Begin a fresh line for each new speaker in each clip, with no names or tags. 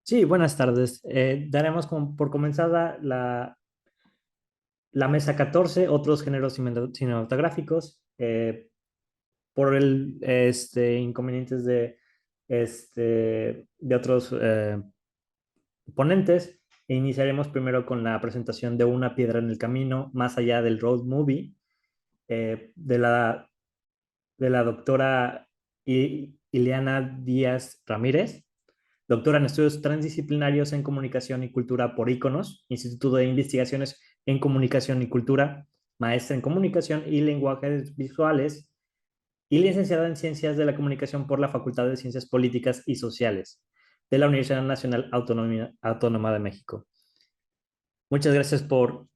Sí, buenas tardes. Daremos por comenzada la mesa 14, otros géneros cinematográficos, por inconvenientes de otros ponentes. Iniciaremos primero con la presentación de Una piedra en el camino, más allá del road movie, de la doctora Ileana Díaz Ramírez, doctora en estudios transdisciplinarios en comunicación y cultura por Iconos, Instituto de Investigaciones en Comunicación y Cultura, maestra en comunicación y lenguajes visuales y licenciada en Ciencias de la Comunicación por la Facultad de Ciencias Políticas y Sociales de la Universidad Nacional Autónoma de México. Muchas gracias por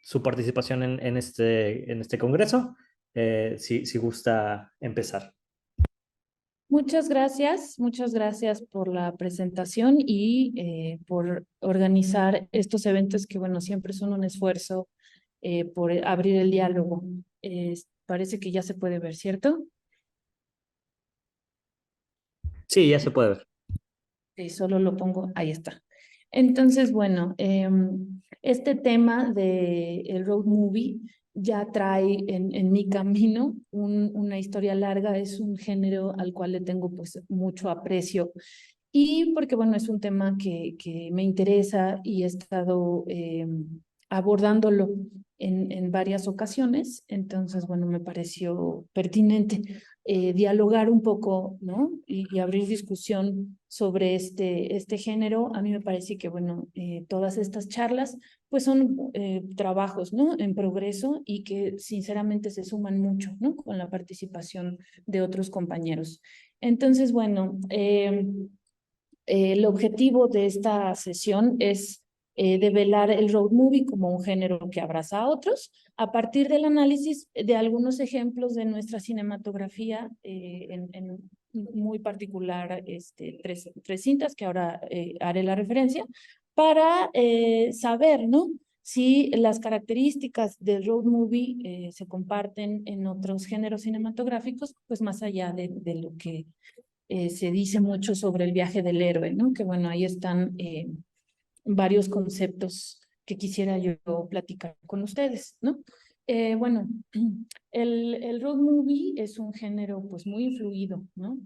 su participación en este congreso. Si gusta empezar.
Muchas gracias por la presentación y por organizar estos eventos que, bueno, siempre son un esfuerzo por abrir el diálogo. Parece que ya se puede ver, ¿cierto?
Sí, ya se puede ver.
Solo lo pongo, ahí está. Entonces, bueno, este tema de el road movie ya trae en mi camino una historia larga, es un género al cual le tengo pues mucho aprecio y porque, bueno, es un tema que me interesa y he estado abordándolo en varias ocasiones. Entonces, bueno, me pareció pertinente dialogar un poco, ¿no? Y abrir discusión sobre este género. A mí me parece que, bueno, todas estas charlas, pues son trabajos, ¿no? En progreso y que sinceramente se suman mucho, ¿no? Con la participación de otros compañeros. Entonces, bueno, el objetivo de esta sesión es develar el road movie como un género que abraza a otros, a partir del análisis de algunos ejemplos de nuestra cinematografía, en muy particular tres cintas que ahora haré la referencia, para saber, ¿no? Si las características del road movie se comparten en otros géneros cinematográficos, pues más allá de lo que se dice mucho sobre el viaje del héroe, ¿no? Que bueno, ahí están varios conceptos que quisiera yo platicar con ustedes, ¿no? Bueno, el road movie es un género pues muy influido, ¿no?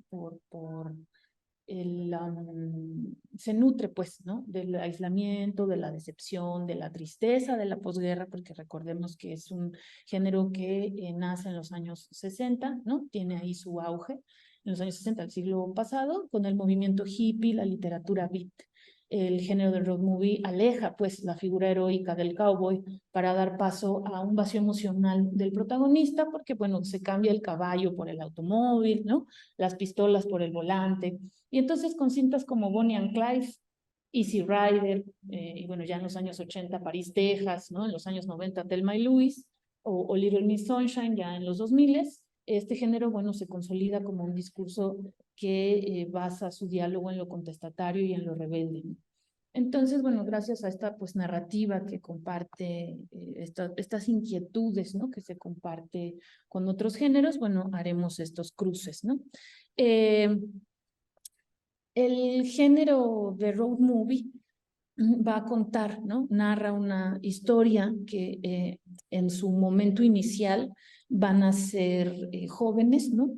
Se nutre pues, ¿no? Del aislamiento, de la decepción, de la tristeza de la posguerra, porque recordemos que es un género que nace en los años 60, ¿no? Tiene ahí su auge en los años 60 del siglo pasado, con el movimiento hippie, la literatura beat. El género del road movie aleja pues la figura heroica del cowboy para dar paso a un vacío emocional del protagonista, porque bueno, se cambia el caballo por el automóvil, ¿no? Las pistolas por el volante, y entonces con cintas como Bonnie and Clyde, Easy Rider, y bueno, ya en los años 80 París, Texas, ¿no? En los años 90 Thelma y Louise, o Little Miss Sunshine ya en los 2000, este género, bueno, se consolida como un discurso que basa su diálogo en lo contestatario y en lo rebelde. Entonces, bueno, gracias a esta pues narrativa que comparte, estas inquietudes, ¿no? Que se comparte con otros géneros, bueno, haremos estos cruces, ¿no? Eh, el género de road movie va a contar, ¿no? Narra una historia que en su momento inicial van a ser jóvenes, ¿no?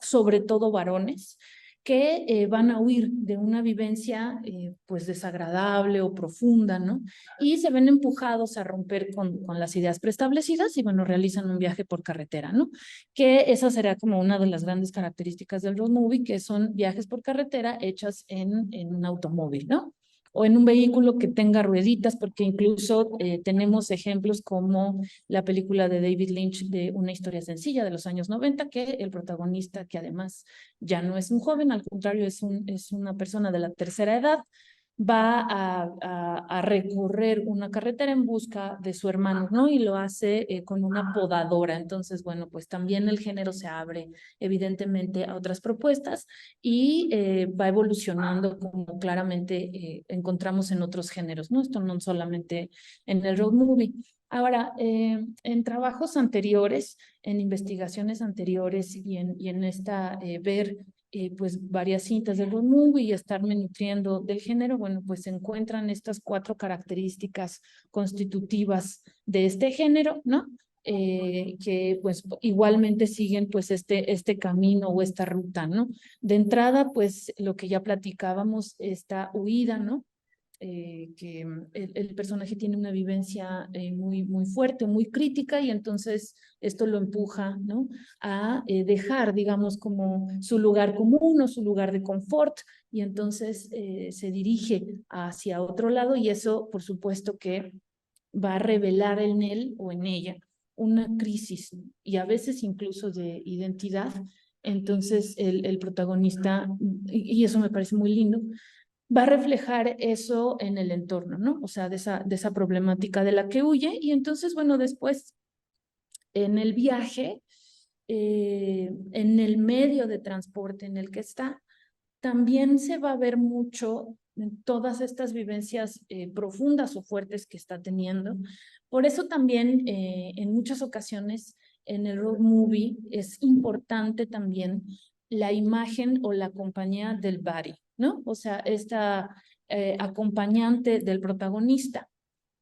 Sobre todo varones, que van a huir de una vivencia pues desagradable o profunda, ¿no? Y se ven empujados a romper con las ideas preestablecidas y bueno, realizan un viaje por carretera, ¿no? Que esa será como una de las grandes características del road movie, que son viajes por carretera hechas en un automóvil, ¿no? O en un vehículo que tenga rueditas, porque incluso tenemos ejemplos como la película de David Lynch de Una historia sencilla de los años 90, que el protagonista, que además ya no es un joven, al contrario, es una persona de la tercera edad, va a recorrer una carretera en busca de su hermano, ¿no? Y lo hace con una podadora. Entonces, bueno, pues también el género se abre evidentemente a otras propuestas y va evolucionando como claramente encontramos en otros géneros, ¿no? Esto no solamente en el road movie. Ahora, en trabajos anteriores, en investigaciones anteriores y en esta ver pues varias cintas del road movie y estarme nutriendo del género, bueno, pues se encuentran estas 4 características constitutivas de este género, ¿no? Que pues igualmente siguen pues este camino o esta ruta, ¿no? De entrada, pues lo que ya platicábamos, esta huida, ¿no? Que el personaje tiene una vivencia muy fuerte, muy crítica, y entonces esto lo empuja, ¿no? A dejar, digamos, como su lugar común o su lugar de confort, y entonces se dirige hacia otro lado, y eso, por supuesto, que va a revelar en él o en ella una crisis, y a veces incluso de identidad. Entonces el protagonista, y eso me parece muy lindo, va a reflejar eso en el entorno, ¿no? O sea, de esa problemática de la que huye. Y entonces, bueno, después en el viaje, en el medio de transporte en el que está, también se va a ver mucho en todas estas vivencias profundas o fuertes que está teniendo. Por eso también en muchas ocasiones en el road movie es importante también la imagen o la compañía del buddy, ¿no? O sea, esta acompañante del protagonista,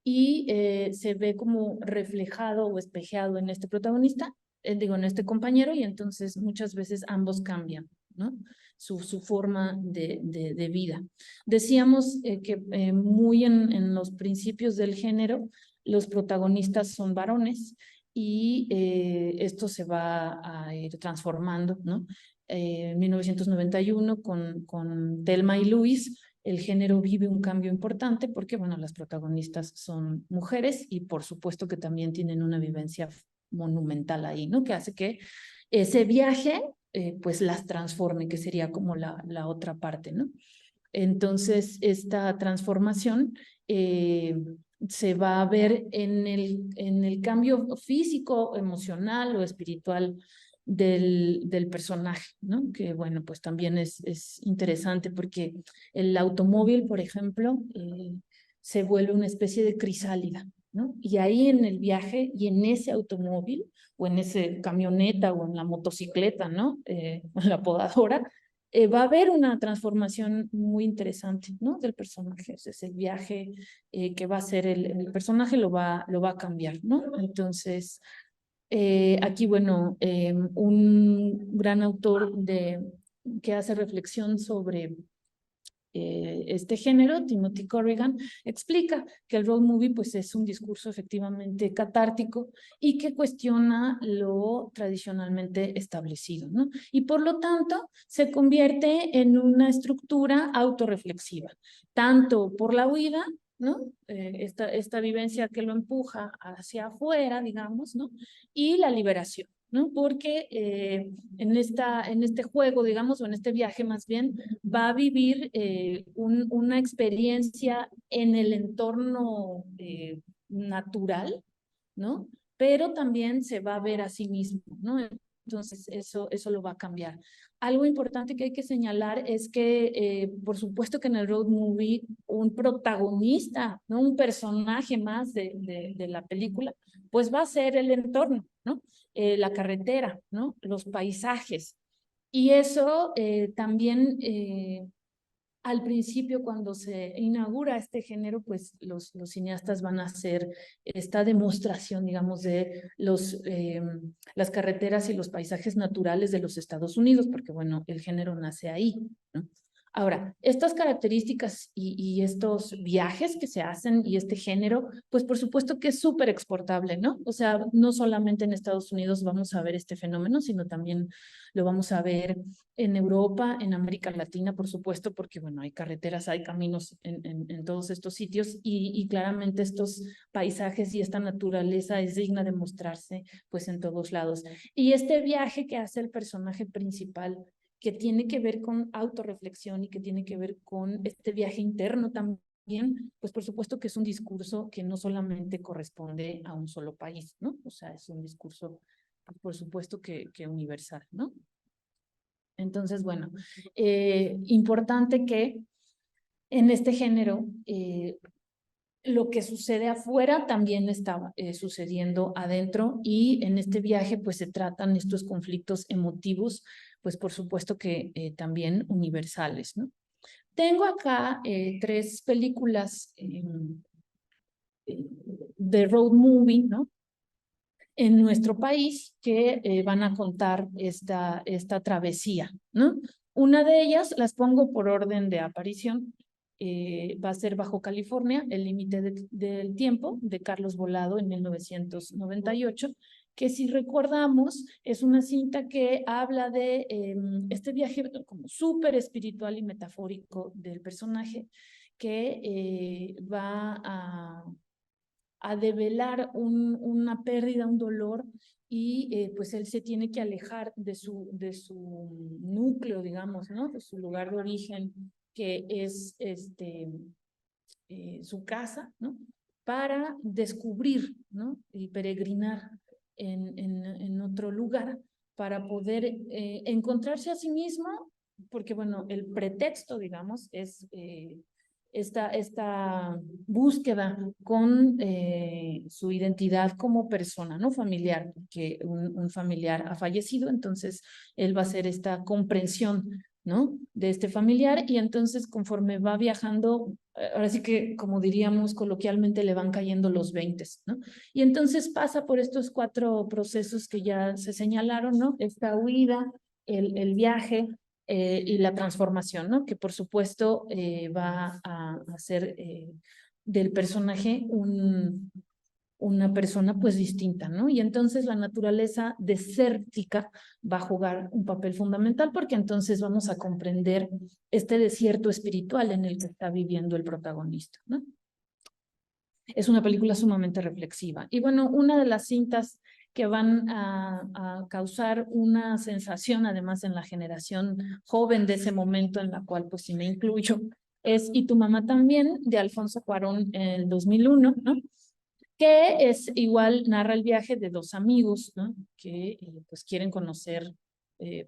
y se ve como reflejado o espejeado en este protagonista, digo, en este compañero, y entonces muchas veces ambos cambian, ¿no? Su forma de vida. Decíamos que muy en los principios del género, los protagonistas son varones, y esto se va a ir transformando, ¿no? En 1991 con Thelma y Luis, el género vive un cambio importante porque, bueno, las protagonistas son mujeres y por supuesto que también tienen una vivencia monumental ahí, ¿no? Que hace que ese viaje, pues las transforme, que sería como la otra parte, ¿no? Entonces, esta transformación se va a ver en el cambio físico, emocional o espiritual del personaje, ¿no? Que bueno, pues también es interesante porque el automóvil, por ejemplo, se vuelve una especie de crisálida, ¿no? Y ahí en el viaje y en ese automóvil o en ese camioneta o en la motocicleta, ¿no? En la podadora, va a haber una transformación muy interesante, ¿no? Del personaje. Ese es el viaje que va a ser el personaje, lo va a cambiar, ¿no? Entonces, aquí, bueno, un gran autor que hace reflexión sobre este género, Timothy Corrigan, explica que el road movie pues es un discurso efectivamente catártico y que cuestiona lo tradicionalmente establecido, ¿no? Y por lo tanto se convierte en una estructura autorreflexiva, tanto por la huida, ¿no? Esta vivencia que lo empuja hacia afuera, digamos, ¿no? Y la liberación, ¿no? Porque en este juego, digamos, o en este viaje más bien, va a vivir una experiencia en el entorno natural, ¿no? Pero también se va a ver a sí mismo, ¿no? Entonces, eso lo va a cambiar. Algo importante que hay que señalar es que, por supuesto que en el road movie, un protagonista, ¿no? Un personaje más de la película, pues va a ser el entorno, ¿no? La carretera, ¿no? Los paisajes. Y eso también al principio, cuando se inaugura este género, pues los cineastas van a hacer esta demostración, digamos, de las carreteras y los paisajes naturales de los Estados Unidos, porque, bueno, el género nace ahí, ¿no? Ahora, estas características y estos viajes que se hacen y este género, pues por supuesto que es súper exportable, ¿no? O sea, no solamente en Estados Unidos vamos a ver este fenómeno, sino también lo vamos a ver en Europa, en América Latina, por supuesto, porque, bueno, hay carreteras, hay caminos en todos estos sitios, y claramente estos paisajes y esta naturaleza es digna de mostrarse, pues, en todos lados. Y este viaje que hace el personaje principal, que tiene que ver con autorreflexión y que tiene que ver con este viaje interno también, pues por supuesto que es un discurso que no solamente corresponde a un solo país, ¿no? O sea, es un discurso, por supuesto que universal, ¿no? Entonces, bueno, importante que en este género lo que sucede afuera también está sucediendo adentro, y en este viaje pues se tratan estos conflictos emotivos, pues por supuesto que también universales, ¿no? Tengo acá 3 películas de road movie, ¿no? En nuestro país que van a contar esta travesía, ¿no? Una de ellas, las pongo por orden de aparición, va a ser Bajo California, El límite del tiempo, de Carlos Volado en 1998, que si recordamos es una cinta que habla de este viaje como súper espiritual y metafórico del personaje, que va a develar una pérdida, un dolor, y pues él se tiene que alejar de su núcleo, digamos, ¿no? De su lugar de origen, que es su casa, ¿no? Para descubrir, ¿no? Y peregrinar en otro lugar para poder encontrarse a sí mismo, porque bueno, el pretexto, digamos, es esta búsqueda con su identidad como persona, ¿no? Familiar, que un familiar ha fallecido, entonces él va a hacer esta comprensión, ¿no? De este familiar, y entonces conforme va viajando, ahora sí que como diríamos coloquialmente, le van cayendo los 20, ¿no? Y entonces pasa por estos 4 procesos que ya se señalaron, ¿no? Esta huida, el viaje, y la transformación, ¿no? Que por supuesto va a hacer del personaje una persona pues distinta, ¿no? Y entonces la naturaleza desértica va a jugar un papel fundamental, porque entonces vamos a comprender este desierto espiritual en el que está viviendo el protagonista, ¿no? Es una película sumamente reflexiva. Y bueno, una de las cintas que van a causar una sensación, además en la generación joven de ese momento, en la cual pues sí me incluyo, es Y tu mamá también, de Alfonso Cuarón en el 2001, ¿no? Que es igual, narra el viaje de 2 amigos, ¿no? Que pues quieren conocer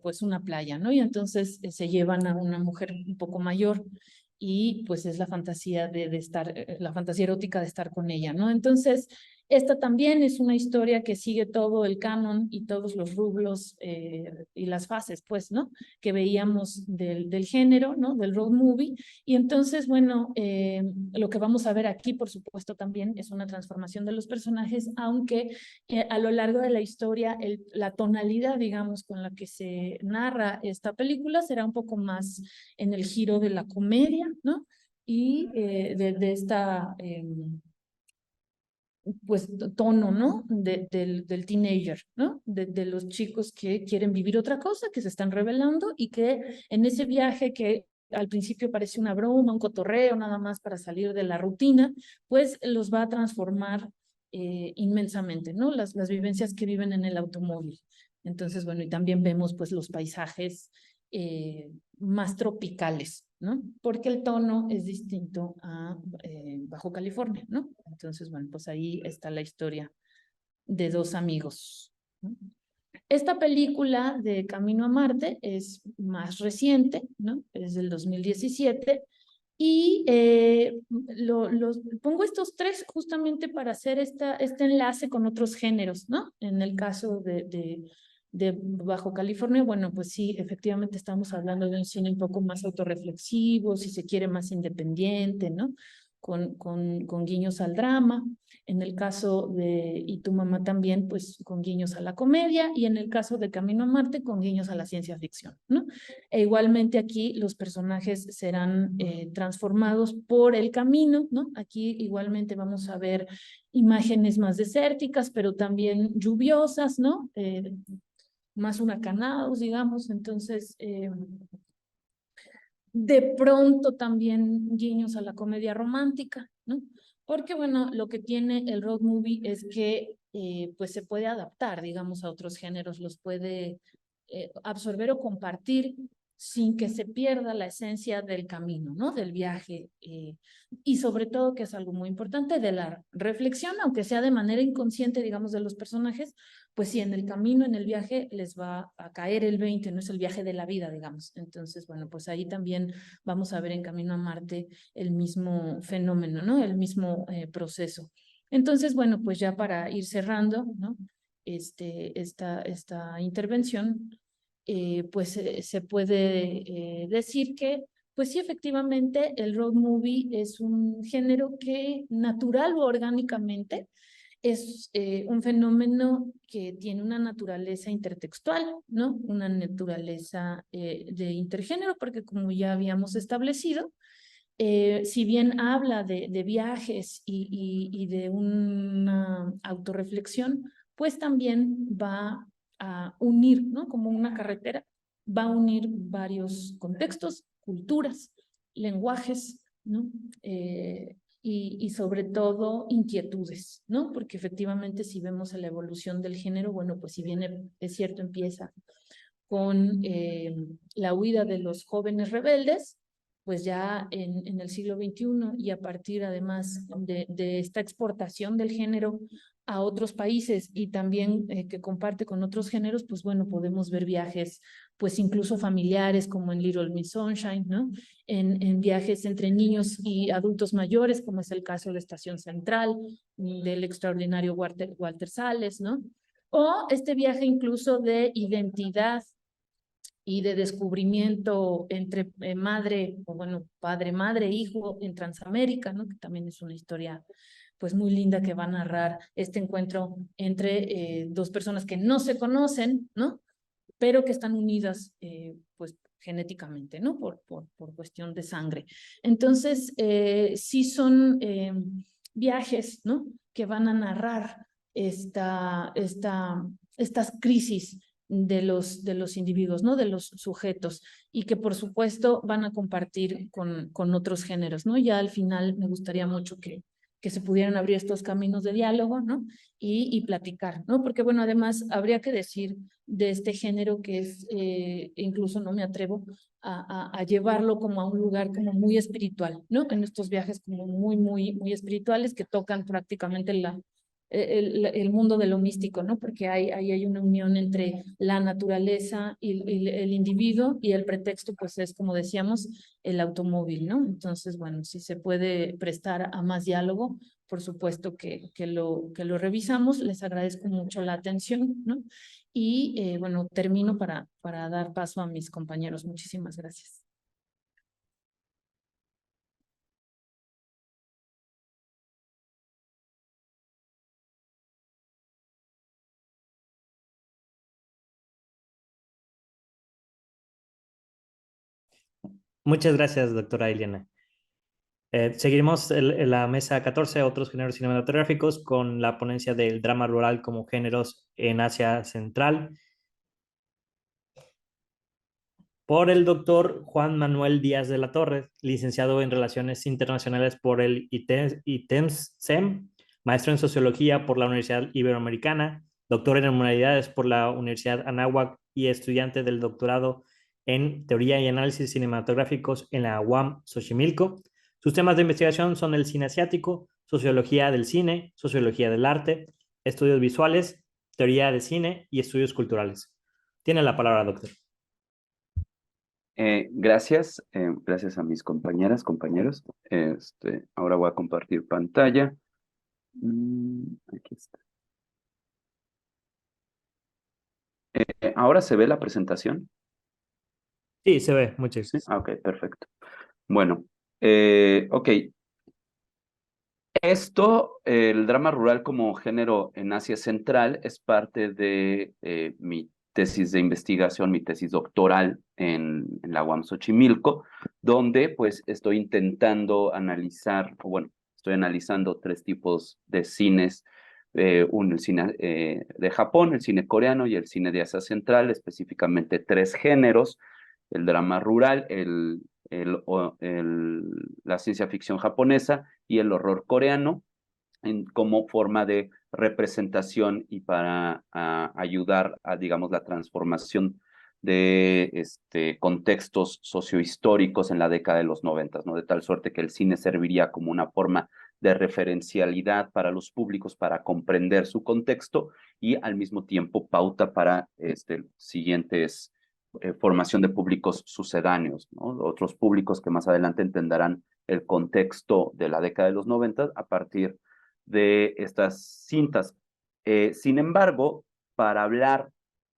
pues una playa, ¿no? Y entonces se llevan a una mujer un poco mayor, y pues es la fantasía de estar, la fantasía erótica de estar con ella, ¿no? Entonces, esta también es una historia que sigue todo el canon y todos los rublos y las fases, pues, ¿no? Que veíamos del género, ¿no? Del road movie. Y entonces, bueno, lo que vamos a ver aquí, por supuesto, también es una transformación de los personajes, aunque a lo largo de la historia, la tonalidad, digamos, con la que se narra esta película será un poco más en el giro de la comedia, ¿no? Y de esta, pues, tono, ¿no? Del teenager, ¿no? De los chicos que quieren vivir otra cosa, que se están revelando, y que en ese viaje que al principio parece una broma, un cotorreo, nada más para salir de la rutina, pues los va a transformar inmensamente, ¿no? Las vivencias que viven en el automóvil. Entonces, bueno, y también vemos pues los paisajes más tropicales, ¿no? Porque el tono es distinto a Bajo California, ¿no? Entonces, bueno, pues ahí está la historia de 2 amigos, ¿no? Esta película de Camino a Marte es más reciente, ¿no? Es del 2017, y pongo estos 3 justamente para hacer este enlace con otros géneros, ¿no? En el caso de Bajo California, bueno, pues sí, efectivamente estamos hablando de un cine un poco más autorreflexivo, si se quiere más independiente, ¿no? Con guiños al drama. En el caso de Y tu mamá también, pues con guiños a la comedia, y en el caso de Camino a Marte, con guiños a la ciencia ficción, ¿no? E igualmente aquí los personajes serán transformados por el camino, ¿no? Aquí igualmente vamos a ver imágenes más desérticas, pero también lluviosas, ¿no? Más huracanados, digamos. Entonces, de pronto también guiños a la comedia romántica, ¿no? Porque, bueno, lo que tiene el road movie es que pues se puede adaptar, digamos, a otros géneros, los puede absorber o compartir sin que se pierda la esencia del camino, ¿no? Del viaje, y sobre todo, que es algo muy importante, de la reflexión, aunque sea de manera inconsciente, digamos, de los personajes, pues sí, en el camino, en el viaje, les va a caer el 20, no es el viaje de la vida, digamos. Entonces, bueno, pues ahí también vamos a ver en Camino a Marte el mismo fenómeno, ¿no? El mismo proceso. Entonces, bueno, pues ya para ir cerrando, ¿no? Esta intervención, pues se puede decir que, pues sí, efectivamente, el road movie es un género que natural o orgánicamente es un fenómeno que tiene una naturaleza intertextual, ¿no? Una naturaleza de intergénero, porque como ya habíamos establecido, si bien habla de viajes y de una autorreflexión, pues también va a unir, ¿no? Como una carretera, va a unir varios contextos, culturas, lenguajes, ¿no? Y sobre todo inquietudes, ¿no? Porque efectivamente si vemos la evolución del género, bueno, pues si bien es cierto, empieza con la huida de los jóvenes rebeldes, pues ya en el siglo XXI y a partir además de esta exportación del género a otros países y también que comparte con otros géneros, pues bueno, podemos ver viajes pues incluso familiares como en Little Miss Sunshine, ¿no? En viajes entre niños y adultos mayores, como es el caso de Estación Central, del extraordinario Walter Salles, ¿no? O este viaje incluso de identidad y de descubrimiento entre madre, o bueno, padre, madre, hijo en Transamérica, ¿no? Que también es una historia pues muy linda que va a narrar este encuentro entre dos personas que no se conocen, ¿no? Pero que están unidas pues genéticamente, ¿no? Por cuestión de sangre. Entonces, sí son viajes, ¿no? Que van a narrar estas crisis de los individuos, ¿no? De los sujetos, y que por supuesto van a compartir con otros géneros, ¿no? Ya al final me gustaría mucho que se pudieran abrir estos caminos de diálogo, ¿no? Y platicar, ¿no? Porque bueno, además habría que decir de este género que es, incluso no me atrevo a llevarlo como a un lugar como muy espiritual, ¿no? En estos viajes como muy espirituales que tocan prácticamente el mundo de lo místico, ¿no? Porque ahí hay una unión entre la naturaleza y el individuo, y el pretexto, pues es, como decíamos, el automóvil, ¿no? Entonces, bueno, si se puede prestar a más diálogo, por supuesto que lo revisamos. Les agradezco mucho la atención, ¿no? Y bueno, termino para dar paso a mis compañeros. Muchísimas gracias.
Muchas gracias, doctora Ileana. Seguiremos en la mesa 14, otros géneros cinematográficos, con la ponencia del drama rural como géneros en Asia Central, por el doctor Juan Manuel Díaz de la Torre, licenciado en Relaciones Internacionales por el ITEMSEM, maestro en Sociología por la Universidad Iberoamericana, doctor en Humanidades por la Universidad Anáhuac y estudiante del doctorado en Teoría y Análisis Cinematográficos en la UAM Xochimilco. Sus temas de investigación son el cine asiático, sociología del cine, sociología del arte, estudios visuales, teoría de cine y estudios culturales. Tiene la palabra, doctor.
Gracias a mis compañeras, compañeros. Ahora voy a compartir pantalla. Aquí está. ¿Ahora se ve la presentación?
Sí, se ve, muchas gracias.
Ok, perfecto. Bueno, ok. El drama rural como género en Asia Central, es parte de mi tesis de investigación, mi tesis doctoral en la UAM Xochimilco, donde pues estoy intentando analizar, o bueno, estoy analizando tres tipos de cines, el cine de Japón, el cine coreano y el cine de Asia Central, específicamente tres géneros: el drama rural, la ciencia ficción japonesa y el horror coreano, como forma de representación y para ayudar a, digamos, la transformación de contextos sociohistóricos en la década de los 90, ¿no? De tal suerte que el cine serviría como una forma de referencialidad para los públicos para comprender su contexto y al mismo tiempo pauta para siguientes formación de públicos sucedáneos, ¿no? Otros públicos que más adelante entenderán el contexto de la década de los 90 a partir de estas cintas. Sin embargo, para hablar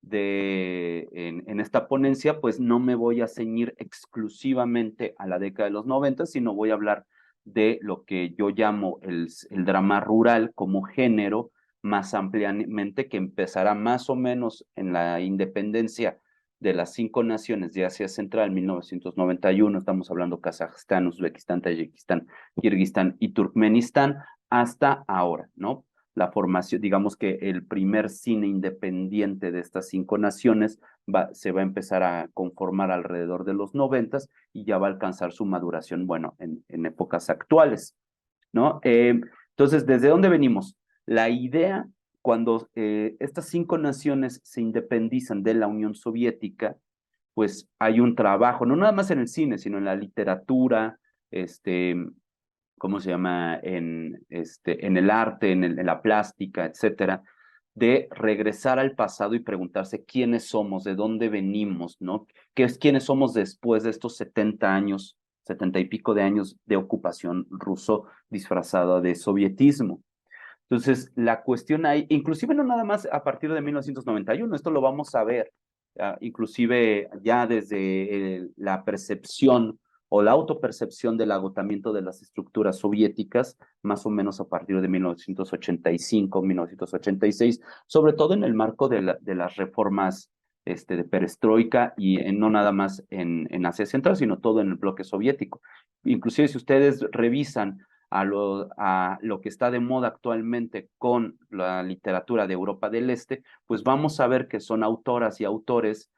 en esta ponencia, pues no me voy a ceñir exclusivamente a la década de los 90, sino voy a hablar de lo que yo llamo el drama rural como género más ampliamente, que empezará más o menos en la independencia de las 5 naciones de Asia Central, 1991, estamos hablando Kazajstán, Uzbekistán, Tayikistán, Kirguistán y Turkmenistán, hasta ahora, ¿no? La formación, digamos que el primer cine independiente de estas 5 naciones se va a empezar a conformar alrededor de los 90 y ya va a alcanzar su maduración, bueno, en épocas actuales, ¿no? Entonces, ¿desde dónde venimos? La idea, cuando estas 5 naciones se independizan de la Unión Soviética, pues hay un trabajo, no nada más en el cine, sino en la literatura, ¿cómo se llama? En el arte, en la plástica, etcétera, de regresar al pasado y preguntarse quiénes somos, de dónde venimos, ¿no? ¿Quiénes somos después de estos 70 años, 70 y pico de años de ocupación ruso disfrazada de sovietismo? Entonces, la cuestión ahí, inclusive no nada más a partir de 1991, esto lo vamos a ver, inclusive ya desde la percepción o la autopercepción del agotamiento de las estructuras soviéticas, más o menos a partir de 1985, 1986, sobre todo en el marco de las reformas de perestroika y no nada más en Asia Central, sino todo en el bloque soviético. Inclusive si ustedes revisan a lo que está de moda actualmente con la literatura de Europa del Este, pues vamos a ver que son autoras y autores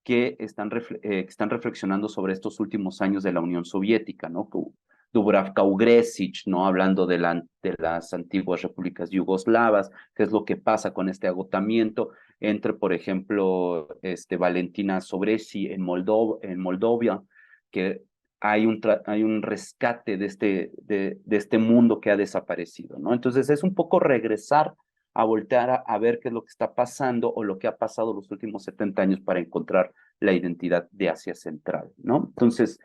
que están reflexionando sobre estos últimos años de la Unión Soviética, ¿no? Dubravka Ugrešić, ¿no? Hablando de las antiguas repúblicas yugoslavas, qué es lo que pasa con este agotamiento entre, por ejemplo, Valentina Sobresi en Moldovia, que hay un rescate de este mundo que ha desaparecido, ¿no? Entonces es un poco regresar a voltear a ver qué es lo que está pasando o lo que ha pasado los últimos 70 años para encontrar la identidad de Asia Central, ¿no? Entonces,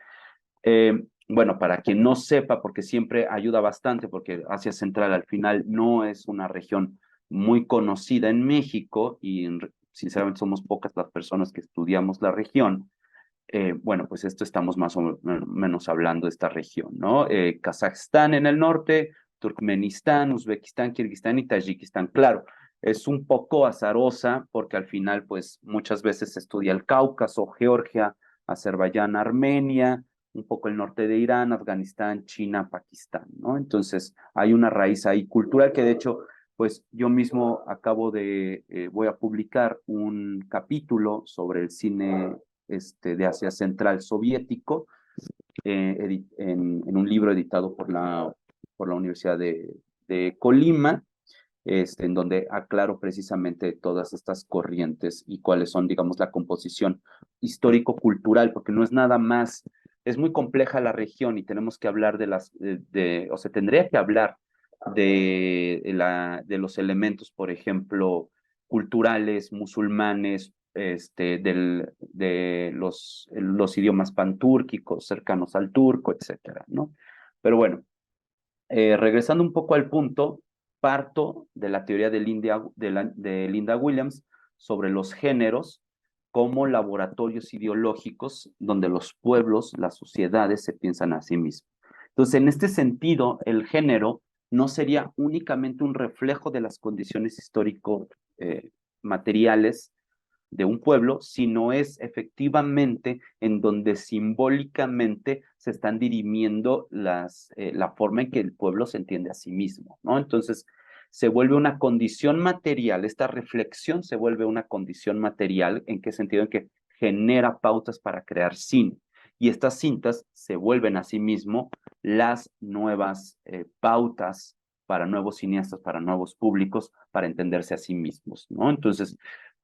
bueno, para quien no sepa, porque siempre ayuda bastante, porque Asia Central al final no es una región muy conocida en México y sinceramente somos pocas las personas que estudiamos la región. Bueno, pues esto estamos más o menos hablando de esta región, ¿no? Kazajstán en el norte, Turkmenistán, Uzbekistán, Kirguistán y Tayikistán. Claro, es un poco azarosa porque al final, pues muchas veces se estudia el Cáucaso, Georgia, Azerbaiyán, Armenia, un poco el norte de Irán, Afganistán, China, Pakistán, ¿no? Entonces, hay una raíz ahí cultural que de hecho, pues yo mismo voy a publicar un capítulo sobre el cine de Asia Central soviético en un libro editado por la Universidad de Colima, en donde aclaro precisamente todas estas corrientes y cuáles son, digamos, la composición histórico-cultural, porque no es nada más, es muy compleja la región y tenemos que hablar o se tendría que hablar de los elementos, por ejemplo, culturales, musulmanes, de los idiomas pantúrquicos cercanos al turco, etcétera, ¿no? Pero bueno, regresando un poco al punto, parto de la teoría de Linda Williams sobre los géneros como laboratorios ideológicos donde los pueblos, las sociedades se piensan a sí mismos. Entonces, en este sentido, el género no sería únicamente un reflejo de las condiciones histórico-materiales de un pueblo, sino es efectivamente en donde simbólicamente se están dirimiendo la forma en que el pueblo se entiende a sí mismo, ¿no? Entonces, se vuelve una condición material, esta reflexión se vuelve una condición material, ¿en qué sentido? En que genera pautas para crear cine. Y estas cintas se vuelven a sí mismo las nuevas pautas para nuevos cineastas, para nuevos públicos, para entenderse a sí mismos, ¿no? Entonces,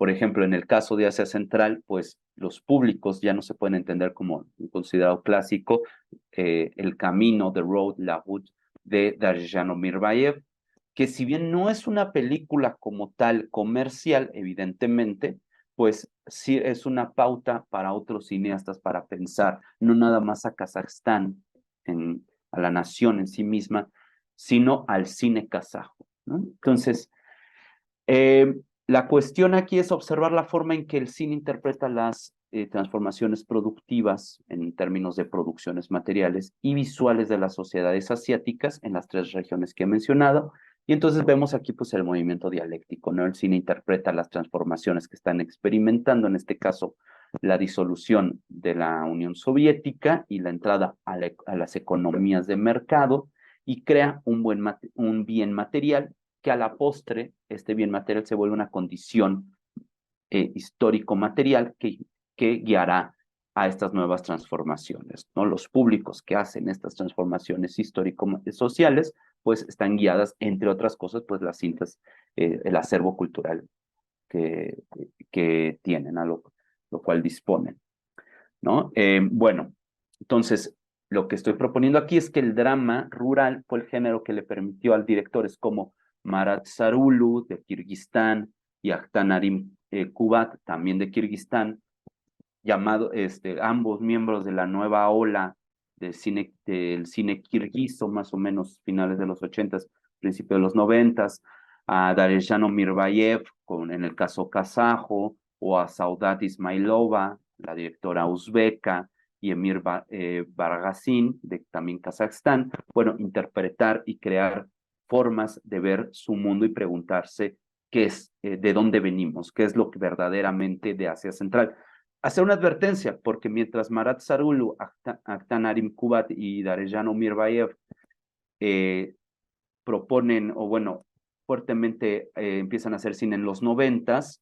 Por ejemplo, en el caso de Asia Central, pues los públicos ya no se pueden entender como considerado clásico. El camino, The Road, La Route, de Darjan Mirbayev, que si bien no es una película como tal comercial, evidentemente, pues sí es una pauta para otros cineastas para pensar, no nada más a Kazajstán, a la nación en sí misma, sino al cine kazajo, ¿no? Entonces, la cuestión aquí es observar la forma en que el cine interpreta las transformaciones productivas en términos de producciones materiales y visuales de las sociedades asiáticas en las 3 regiones que he mencionado. Y entonces vemos aquí pues el movimiento dialéctico, ¿no? El cine interpreta las transformaciones que están experimentando, en este caso la disolución de la Unión Soviética y la entrada a las economías de mercado, y crea un bien material que a la postre, este bien material se vuelve una condición histórico-material que guiará a estas nuevas transformaciones, ¿no? Los públicos que hacen estas transformaciones histórico-sociales, pues están guiadas, entre otras cosas, pues las cintas, el acervo cultural que tienen, a lo cual disponen, ¿no? Bueno, entonces, lo que estoy proponiendo aquí es que el drama rural fue el género que le permitió al directores como Marat Sarulu, de Kirguistán, y Akhtar Narim Kubat, también de Kirguistán, ambos miembros de la nueva ola del cine kirguizo, más o menos finales de los 80s, principios de los 90s, a Dareshano Mirbayev, en el caso kazajo, o a Saudat Ismailova, la directora uzbeka, y Emir Bargasin, de también Kazajstán. Bueno, interpretar y crear formas de ver su mundo y preguntarse qué es, de dónde venimos, qué es lo que verdaderamente de Asia Central. Hacer una advertencia, porque mientras Marat Sarulu, Akhtar Narim Kubat y Dareshano Mirbayev proponen, o bueno, fuertemente empiezan a hacer cine en los 90s,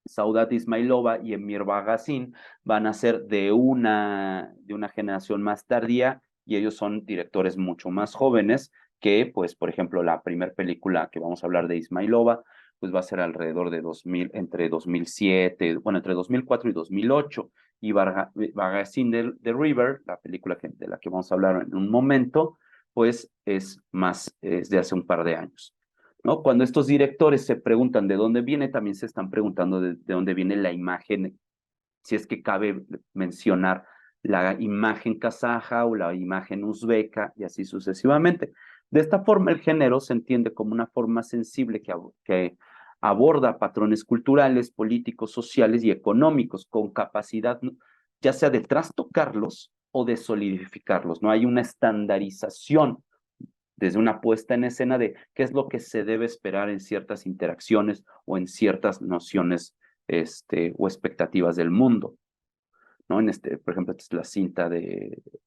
Saudat Ismailova y Emir Bargasin van a ser de una generación más tardía, y ellos son directores mucho más jóvenes que, pues, por ejemplo, la primera película que vamos a hablar de Ismailova, pues va a ser alrededor de entre 2007, bueno, entre 2004 y 2008, y Bargasin de River, la película de la que vamos a hablar en un momento, pues es de hace un par de años, ¿no? Cuando estos directores se preguntan de dónde viene, también se están preguntando de dónde viene la imagen, si es que cabe mencionar la imagen kazaja o la imagen uzbeca, y así sucesivamente. De esta forma, el género se entiende como una forma sensible que aborda patrones culturales, políticos, sociales y económicos, con capacidad ya sea de trastocarlos o de solidificarlos. No hay una estandarización desde una puesta en escena de qué es lo que se debe esperar en ciertas interacciones o en ciertas nociones o expectativas del mundo, ¿no? Por ejemplo, esta es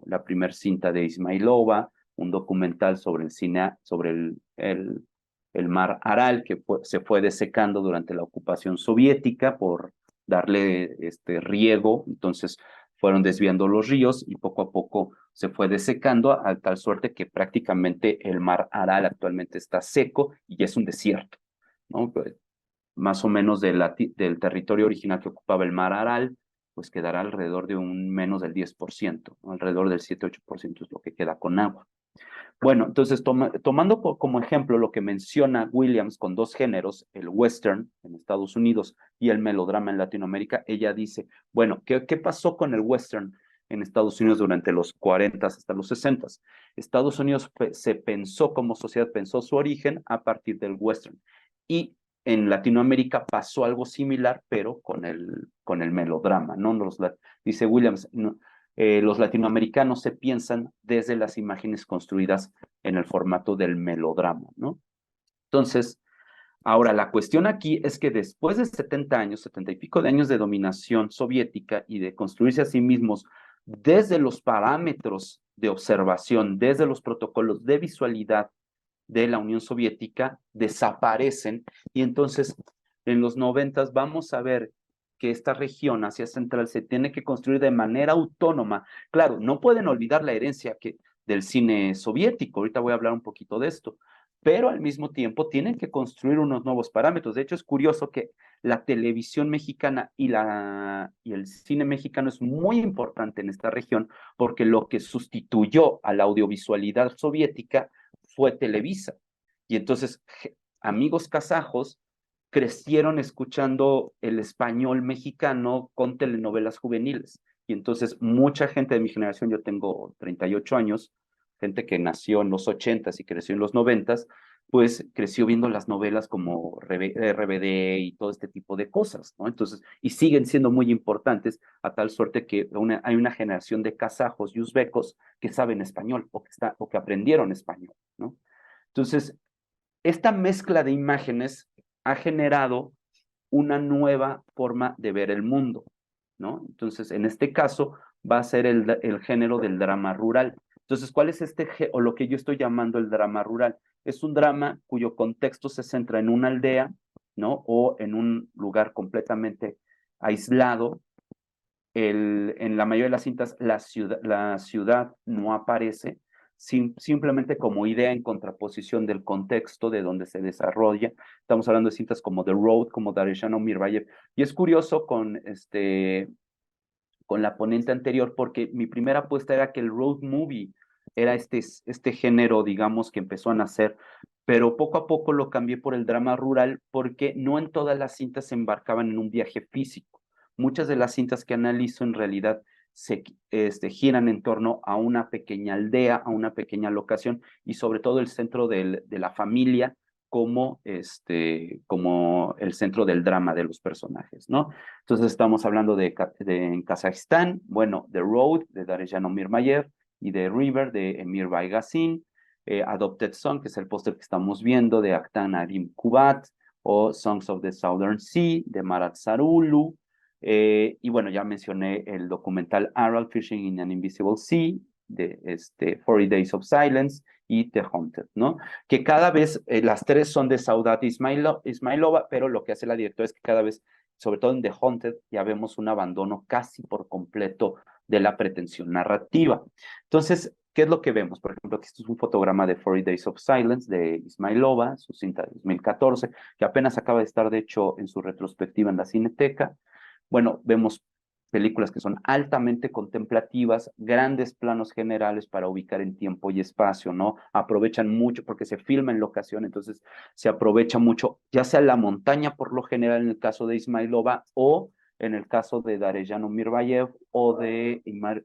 la primer cinta de Ismailova, un documental sobre el cine, sobre el mar Aral, que se fue desecando durante la ocupación soviética por darle riego. Entonces fueron desviando los ríos y poco a poco se fue desecando, a tal suerte que prácticamente el mar Aral actualmente está seco y es un desierto, ¿no? Más o menos del territorio original que ocupaba el mar Aral, pues quedará alrededor de un menos del 10%, ¿no? Alrededor del 7-8% es lo que queda con agua. Bueno, entonces tomando como ejemplo lo que menciona Williams con 2 géneros, el western en Estados Unidos y el melodrama en Latinoamérica, ella dice, bueno, ¿qué pasó con el western en Estados Unidos durante los 40s hasta los 60s? Estados Unidos se pensó, como sociedad pensó su origen a partir del western, y en Latinoamérica pasó algo similar, pero con el melodrama, ¿no? Dice Williams, no, los latinoamericanos se piensan desde las imágenes construidas en el formato del melodrama, ¿no? Entonces, ahora la cuestión aquí es que después de 70 años, 70 y pico de años de dominación soviética y de construirse a sí mismos desde los parámetros de observación, desde los protocolos de visualidad de la Unión Soviética, desaparecen, y entonces en los 90s vamos a ver que esta región Asia Central se tiene que construir de manera autónoma. Claro, no pueden olvidar la herencia del cine soviético, ahorita voy a hablar un poquito de esto, pero al mismo tiempo tienen que construir unos nuevos parámetros. De hecho, es curioso que la televisión mexicana y el cine mexicano es muy importante en esta región porque lo que sustituyó a la audiovisualidad soviética fue Televisa. Y entonces amigos kazajos crecieron escuchando el español mexicano con telenovelas juveniles. Y entonces mucha gente de mi generación, yo tengo 38 años, gente que nació en los 80s y creció en los 90s, pues creció viendo las novelas como RBD y todo este tipo de cosas, ¿no? Entonces, y siguen siendo muy importantes a tal suerte que hay una generación de kazajos y uzbecos que saben español o que aprendieron español, ¿no? Entonces, esta mezcla de imágenes ha generado una nueva forma de ver el mundo, ¿no? Entonces, en este caso, va a ser el género del drama rural. Entonces, ¿cuál es o lo que yo estoy llamando el drama rural? Es un drama cuyo contexto se centra en una aldea, ¿no? O en un lugar completamente aislado. En la mayoría de las cintas, la ciudad no aparece, simplemente como idea en contraposición del contexto de donde se desarrolla. Estamos hablando de cintas como The Road, como Dareshano Mirbayev. Y es curioso con la ponente anterior, porque mi primera apuesta era que el road movie era este género, digamos, que empezó a nacer, pero poco a poco lo cambié por el drama rural, porque no en todas las cintas se embarcaban en un viaje físico. Muchas de las cintas que analizo en realidad giran en torno a una pequeña aldea, a una pequeña locación, y sobre todo el centro de la familia como el centro del drama de los personajes, ¿no? Entonces estamos hablando en Kazajistán, bueno, The Road de Dareshano Mirmayev y The River de Emir Baygazin, Adopted Son, que es el póster que estamos viendo de Akhtar Narim Kubat, o Songs of the Southern Sea de Marat Sarulu, y bueno, ya mencioné el documental Aral Fishing in an Invisible Sea de 40 Days of Silence y The Haunted, ¿no? Que cada vez las tres son de Saudat Ismailova, pero lo que hace la directora es que cada vez, sobre todo en The Haunted, ya vemos un abandono casi por completo de la pretensión narrativa. Entonces, ¿qué es lo que vemos? Por ejemplo, aquí esto es un fotograma de 40 Days of Silence de Ismailova, su cinta de 2014, que apenas acaba de estar, de hecho, en su retrospectiva en la Cineteca. Bueno, vemos películas que son altamente contemplativas, grandes planos generales para ubicar en tiempo y espacio, ¿no? Aprovechan mucho porque se filma en locación, entonces se aprovecha mucho, ya sea la montaña por lo general en el caso de Ismailova o en el caso de Dareshano Mirbayev o de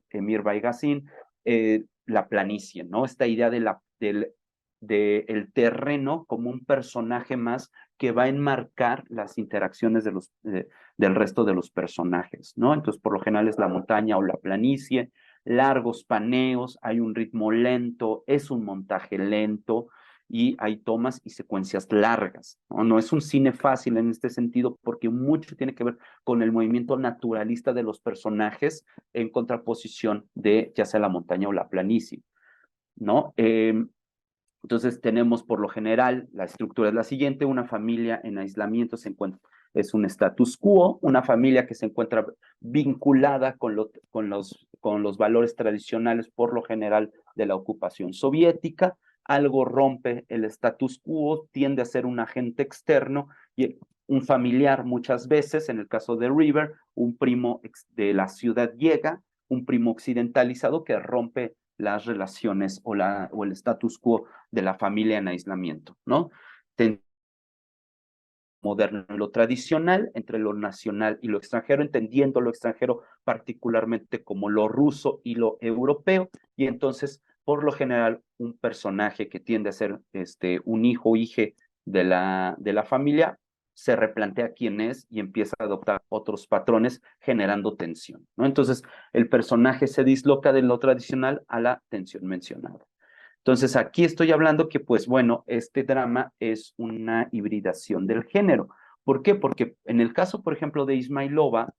Emir Baygazin, la planicie, ¿no? Esta idea del terreno como un personaje más que va a enmarcar las interacciones del resto de los personajes, ¿no? Entonces, por lo general es la montaña o la planicie, largos paneos, hay un ritmo lento, es un montaje lento y hay tomas y secuencias largas, ¿no? No es un cine fácil en este sentido porque mucho tiene que ver con el movimiento naturalista de los personajes en contraposición de ya sea la montaña o la planicie, ¿no? Entonces tenemos por lo general, la estructura es la siguiente, una familia en aislamiento es un status quo, una familia que se encuentra vinculada con los valores tradicionales por lo general de la ocupación soviética, algo rompe el status quo, tiende a ser un agente externo y un familiar muchas veces, en el caso de River, un primo de la ciudad llega, un primo occidentalizado que rompe las relaciones o el status quo de la familia en aislamiento, ¿no? Moderno y lo tradicional, entre lo nacional y lo extranjero, entendiendo lo extranjero particularmente como lo ruso y lo europeo, y entonces, por lo general, un personaje que tiende a ser un hijo o hija de la familia, se replantea quién es y empieza a adoptar otros patrones generando tensión, ¿no? Entonces, el personaje se disloca de lo tradicional a la tensión mencionada. Entonces, aquí estoy hablando que, pues bueno, este drama es una hibridación del género. ¿Por qué? Porque en el caso, por ejemplo, de Ismailova,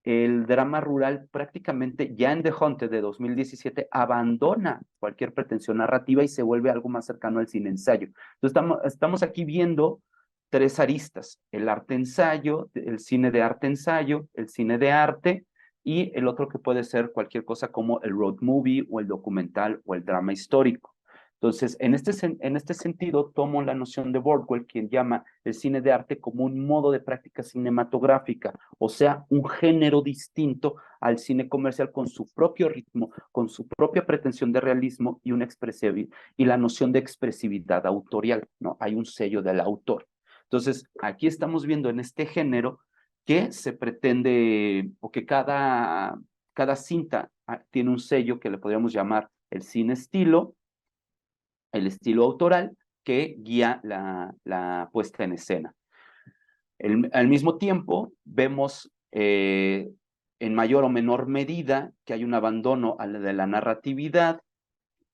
el drama rural prácticamente ya en The Haunted de 2017 abandona cualquier pretensión narrativa y se vuelve algo más cercano al cine ensayo. Entonces, estamos aquí viendo tres aristas: el arte ensayo, el cine de arte ensayo, el cine de arte y el otro que puede ser cualquier cosa como el road movie o el documental o el drama histórico. Entonces, en este sentido, tomo la noción de Bordwell, quien llama el cine de arte como un modo de práctica cinematográfica, o sea, un género distinto al cine comercial con su propio ritmo, con su propia pretensión de realismo y, y la noción de expresividad autorial, ¿no? Hay un sello del autor. Entonces, aquí estamos viendo en este género que se pretende, o que cada cinta tiene un sello que le podríamos llamar el cine estilo, el estilo autoral que guía la puesta en escena. Al mismo tiempo, vemos en mayor o menor medida que hay un abandono de la narratividad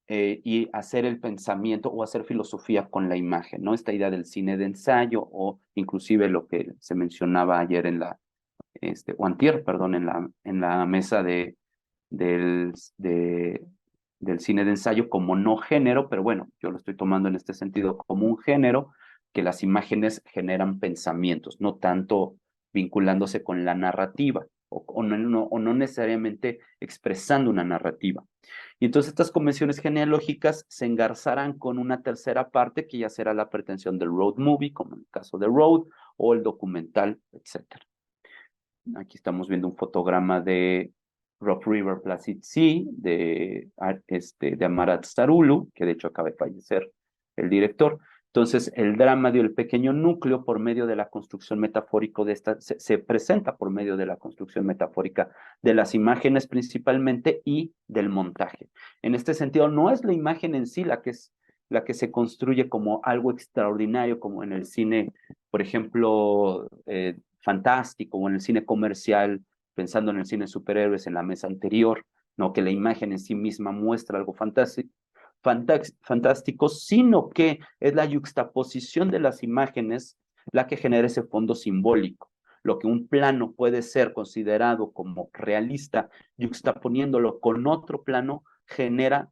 y hacer el pensamiento o hacer filosofía con la imagen, ¿no? Esta idea del cine de ensayo o inclusive lo que se mencionaba ayer o antier, perdón, en la mesa del cine de ensayo como no género, pero bueno, yo lo estoy tomando en este sentido como un género, que las imágenes generan pensamientos, no tanto vinculándose con la narrativa o no necesariamente expresando una narrativa. Y entonces estas convenciones genealógicas se engarzarán con una tercera parte que ya será la pretensión del road movie, como en el caso de Road, o el documental, etc. Aquí estamos viendo un fotograma de Rough River Placid Sea, de Amarat Starulu, que de hecho acaba de fallecer el director. Entonces, el drama del pequeño núcleo por medio de la construcción metafórica de esta, se presenta por medio de la construcción metafórica de las imágenes principalmente y del montaje. En este sentido, no es la imagen en sí la que se construye como algo extraordinario, como en el cine, por ejemplo, fantástico, o en el cine comercial, pensando en el cine de superhéroes en la mesa anterior, ¿no? Que la imagen en sí misma muestra algo fantástico, sino que es la yuxtaposición de las imágenes la que genera ese fondo simbólico. Lo que un plano puede ser considerado como realista, yuxtaponiéndolo con otro plano, genera,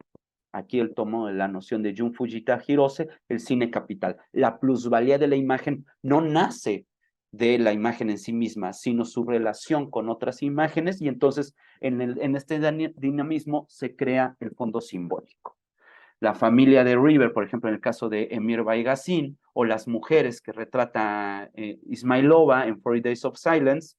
aquí el tomo de la noción de Jun Fujita Hirose, el cine capital. La plusvalía de la imagen no nace de la imagen en sí misma, sino su relación con otras imágenes, y entonces en este dinamismo se crea el fondo simbólico. La familia de River, por ejemplo, en el caso de Emir Baigazin, o las mujeres que retrata Ismailova en 40 Days of Silence,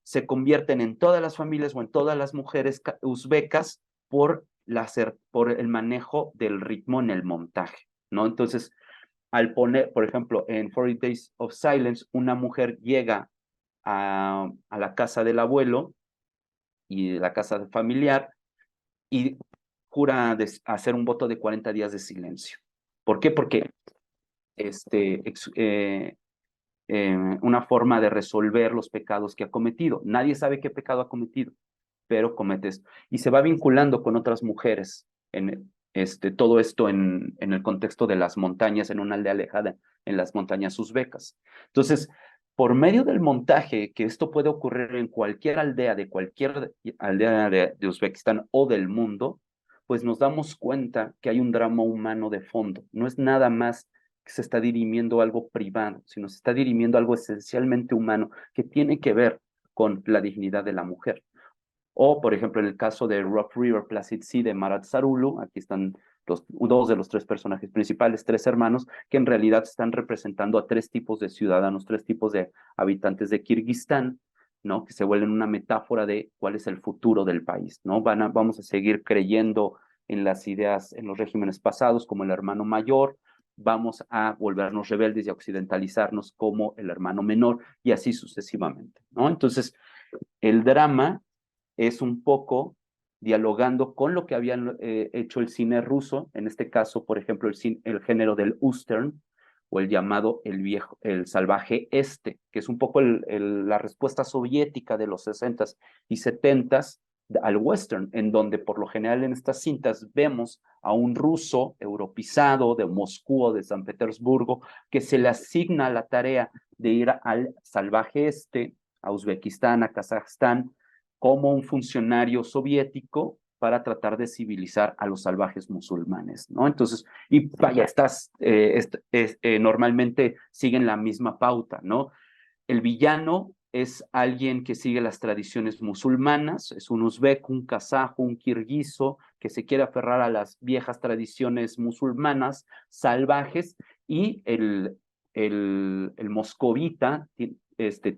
se convierten en todas las familias o en todas las mujeres uzbecas por el manejo del ritmo en el montaje, ¿no? Entonces, al poner, por ejemplo, en 40 Days of Silence, una mujer llega a la casa del abuelo y la casa familiar y jura hacer un voto de 40 días de silencio. ¿Por qué? Porque una forma de resolver los pecados que ha cometido. Nadie sabe qué pecado ha cometido, pero comete esto. Y se va vinculando con otras mujeres en todo esto en el contexto de las montañas, en una aldea alejada, en las montañas uzbecas. Entonces, por medio del montaje, que esto puede ocurrir en cualquier aldea de Uzbekistán o del mundo, pues nos damos cuenta que hay un drama humano de fondo. No es nada más que se está dirimiendo algo privado, sino se está dirimiendo algo esencialmente humano que tiene que ver con la dignidad de la mujer. O, por ejemplo, en el caso de Rough River Placid Sea de Marat Sarulu, aquí están dos de los tres personajes principales, tres hermanos, que en realidad están representando a tres tipos de ciudadanos, tres tipos de habitantes de Kirguistán, ¿no? Que se vuelven una metáfora de cuál es el futuro del país, ¿no? Vamos a seguir creyendo en las ideas, en los regímenes pasados como el hermano mayor, vamos a volvernos rebeldes y a occidentalizarnos como el hermano menor, y así sucesivamente, ¿no? Entonces, el drama es un poco dialogando con lo que habían hecho el cine ruso, en este caso, por ejemplo, el género del Western, o el llamado el salvaje este, que es un poco la respuesta soviética de los 60s y 70s al western, en donde por lo general en estas cintas vemos a un ruso europeizado de Moscú o de San Petersburgo que se le asigna la tarea de ir al salvaje este, a Uzbekistán, a Kazajstán, como un funcionario soviético para tratar de civilizar a los salvajes musulmanes, ¿no? Entonces, y vaya, normalmente siguen la misma pauta, ¿no? El villano es alguien que sigue las tradiciones musulmanas, es un uzbek, un kazajo, un kirguizo, que se quiere aferrar a las viejas tradiciones musulmanas salvajes, y el moscovita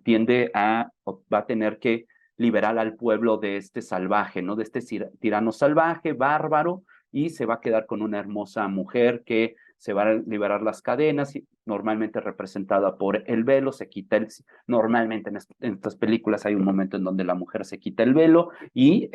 tiende va a tener que liberar al pueblo de este salvaje, ¿no? De este tirano salvaje, bárbaro, y se va a quedar con una hermosa mujer que se van a liberar las cadenas, normalmente representada por el velo, normalmente en estas películas hay un momento en donde la mujer se quita el velo y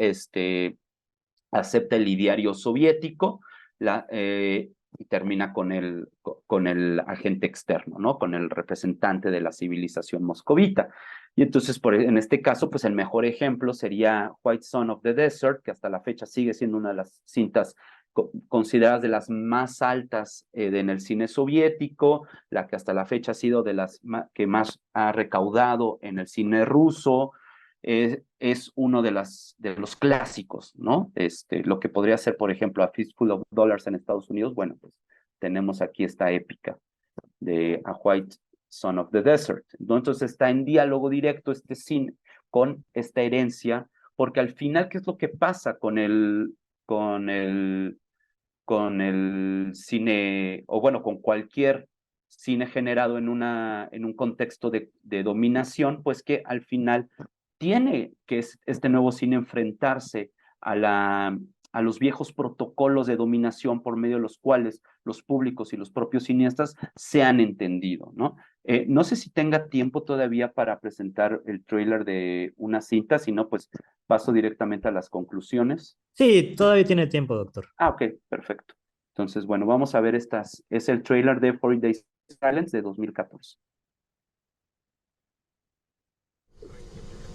acepta el ideario soviético, y termina con el agente externo, ¿no? Con el representante de la civilización moscovita. Y entonces, en este caso, pues el mejor ejemplo sería White Son of the Desert, que hasta la fecha sigue siendo una de las cintas consideradas de las más altas en el cine soviético, la que hasta la fecha ha sido de las que más ha recaudado en el cine ruso. Es uno de los clásicos, ¿no? Lo que podría ser, por ejemplo, A Fistful of Dollars en Estados Unidos, bueno, pues tenemos aquí esta épica de A White Son of the Desert. Entonces está en diálogo directo este cine con esta herencia, porque al final, ¿qué es lo que pasa con el cine, o bueno, con cualquier cine generado en un contexto de dominación? Pues que al final tiene que este nuevo cine enfrentarse a los viejos protocolos de dominación por medio de los cuales los públicos y los propios cineastas se han entendido, ¿no? No sé si tenga tiempo todavía para presentar el tráiler de una cinta, si no, pues paso directamente a las conclusiones.
Sí, todavía tiene tiempo, doctor.
Ok, perfecto. Entonces, bueno, vamos a ver es el tráiler de 40 Days Silence de 2014.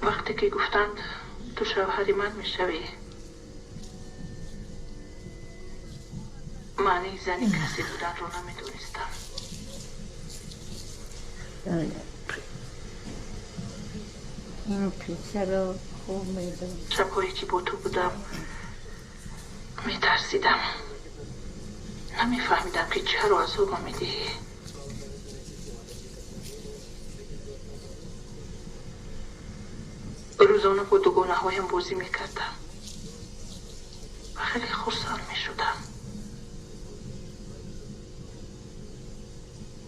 وقتی که گفتند تو شوهر من میشوی، معنی زنی کسی بودن رو نمیدونستم.
این پسر رو خوب میدونم.
شبهایی که با تو بودم میترسیدم، نمیفهمیدم که چرا عذاب میدهی. روزانه با دو گناهایم بازی میکردم و خیلی خرسند میشدم.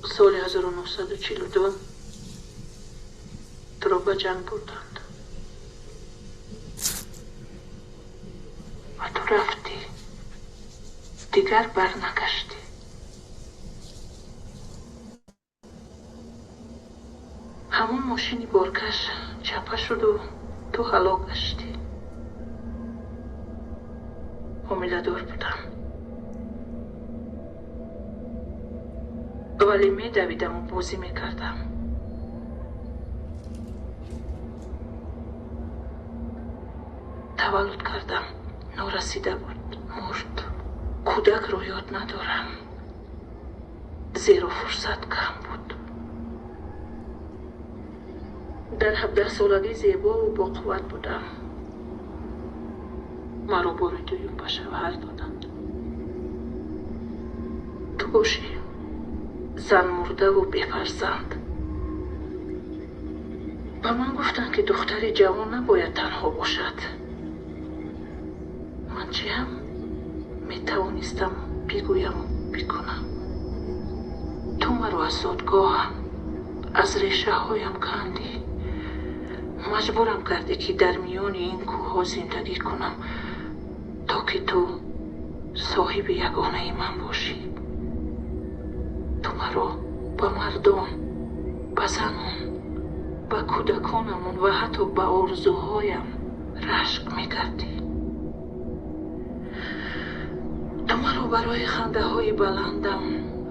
سال 1942 تو را به جنگ بردند و تو رفتی، دیگر برنگشتی. همون ماشینی بارکش چپه شد و تو هلاک گشتی. حامله دار بودم، ولی می دویدم و بازی می کردم. تولد کردم، نارسیده بود، مرد. کودک رو یاد ندارم، زیرا فرصت کم بود. در 17 سالگی زیبا و با قوت بودم. مرا بار دویم به شوهر دادند. تو باشی زن مرده و بی‌فرزند. به من گفتند که دختری جوان نباید تنها باشد. من چیم؟ می توانستم بگویم و بکنم. تو مرا از زادگاهم، از ریشه هایم کندی. مجبورم کردی که در میان این کوه زندگی کنم تا که تو صاحب یگانه من باشی. تو مرا به مردم، به زنان، به کودکانمون و حتی به آرزوهایم رشک میکردی. تو مرا برای خنده های بلندم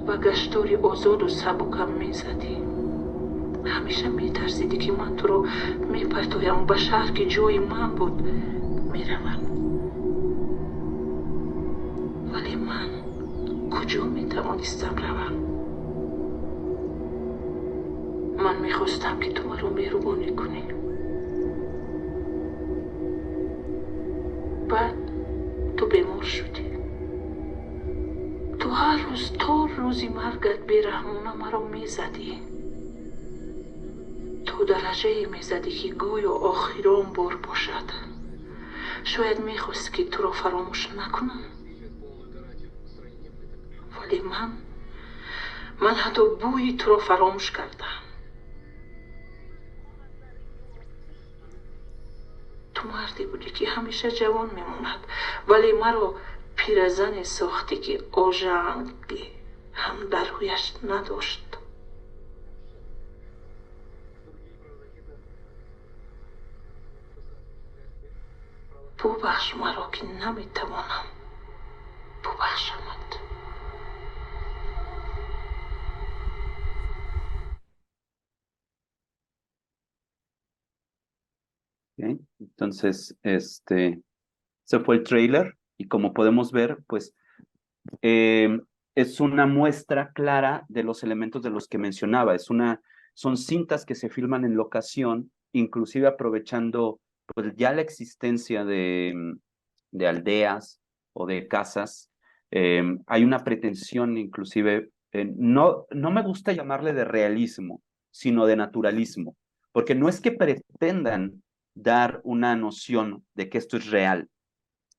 و گشتاری آزاد و سبکم میزدی. همیشه میترسیدی که من تو رو میپرتویم به شهر که جای من بود میروم. ولی من کجا میتوانستم روم؟ من میخواستم که تو مرا مهربانی کنی. بعد تو بیمار شدی. تو هر روز تا روزی مرگت بیرحمانه مرا میزدی. تو درجه میزدی که گویا آخرین بار باشد. شاید میخواستی که تو را فراموش نکنم، ولی من حتی بوی تو را فراموش کردم. تو مردی بودی که همیشه جوان میموند، ولی مرا پیرزن ساختی که آژانگی هم در رویش نداشت. ببخش مرا که نمیتوانم ببخشمت.
¿Ok? Entonces, ese fue el tráiler y como podemos ver, pues es una muestra clara de los elementos de los que mencionaba. Son cintas que se filman en locación, inclusive aprovechando pues, ya la existencia de aldeas o de casas. Hay una pretensión inclusive, no me gusta llamarle de realismo, sino de naturalismo, porque no es que pretendan dar una noción de que esto es real,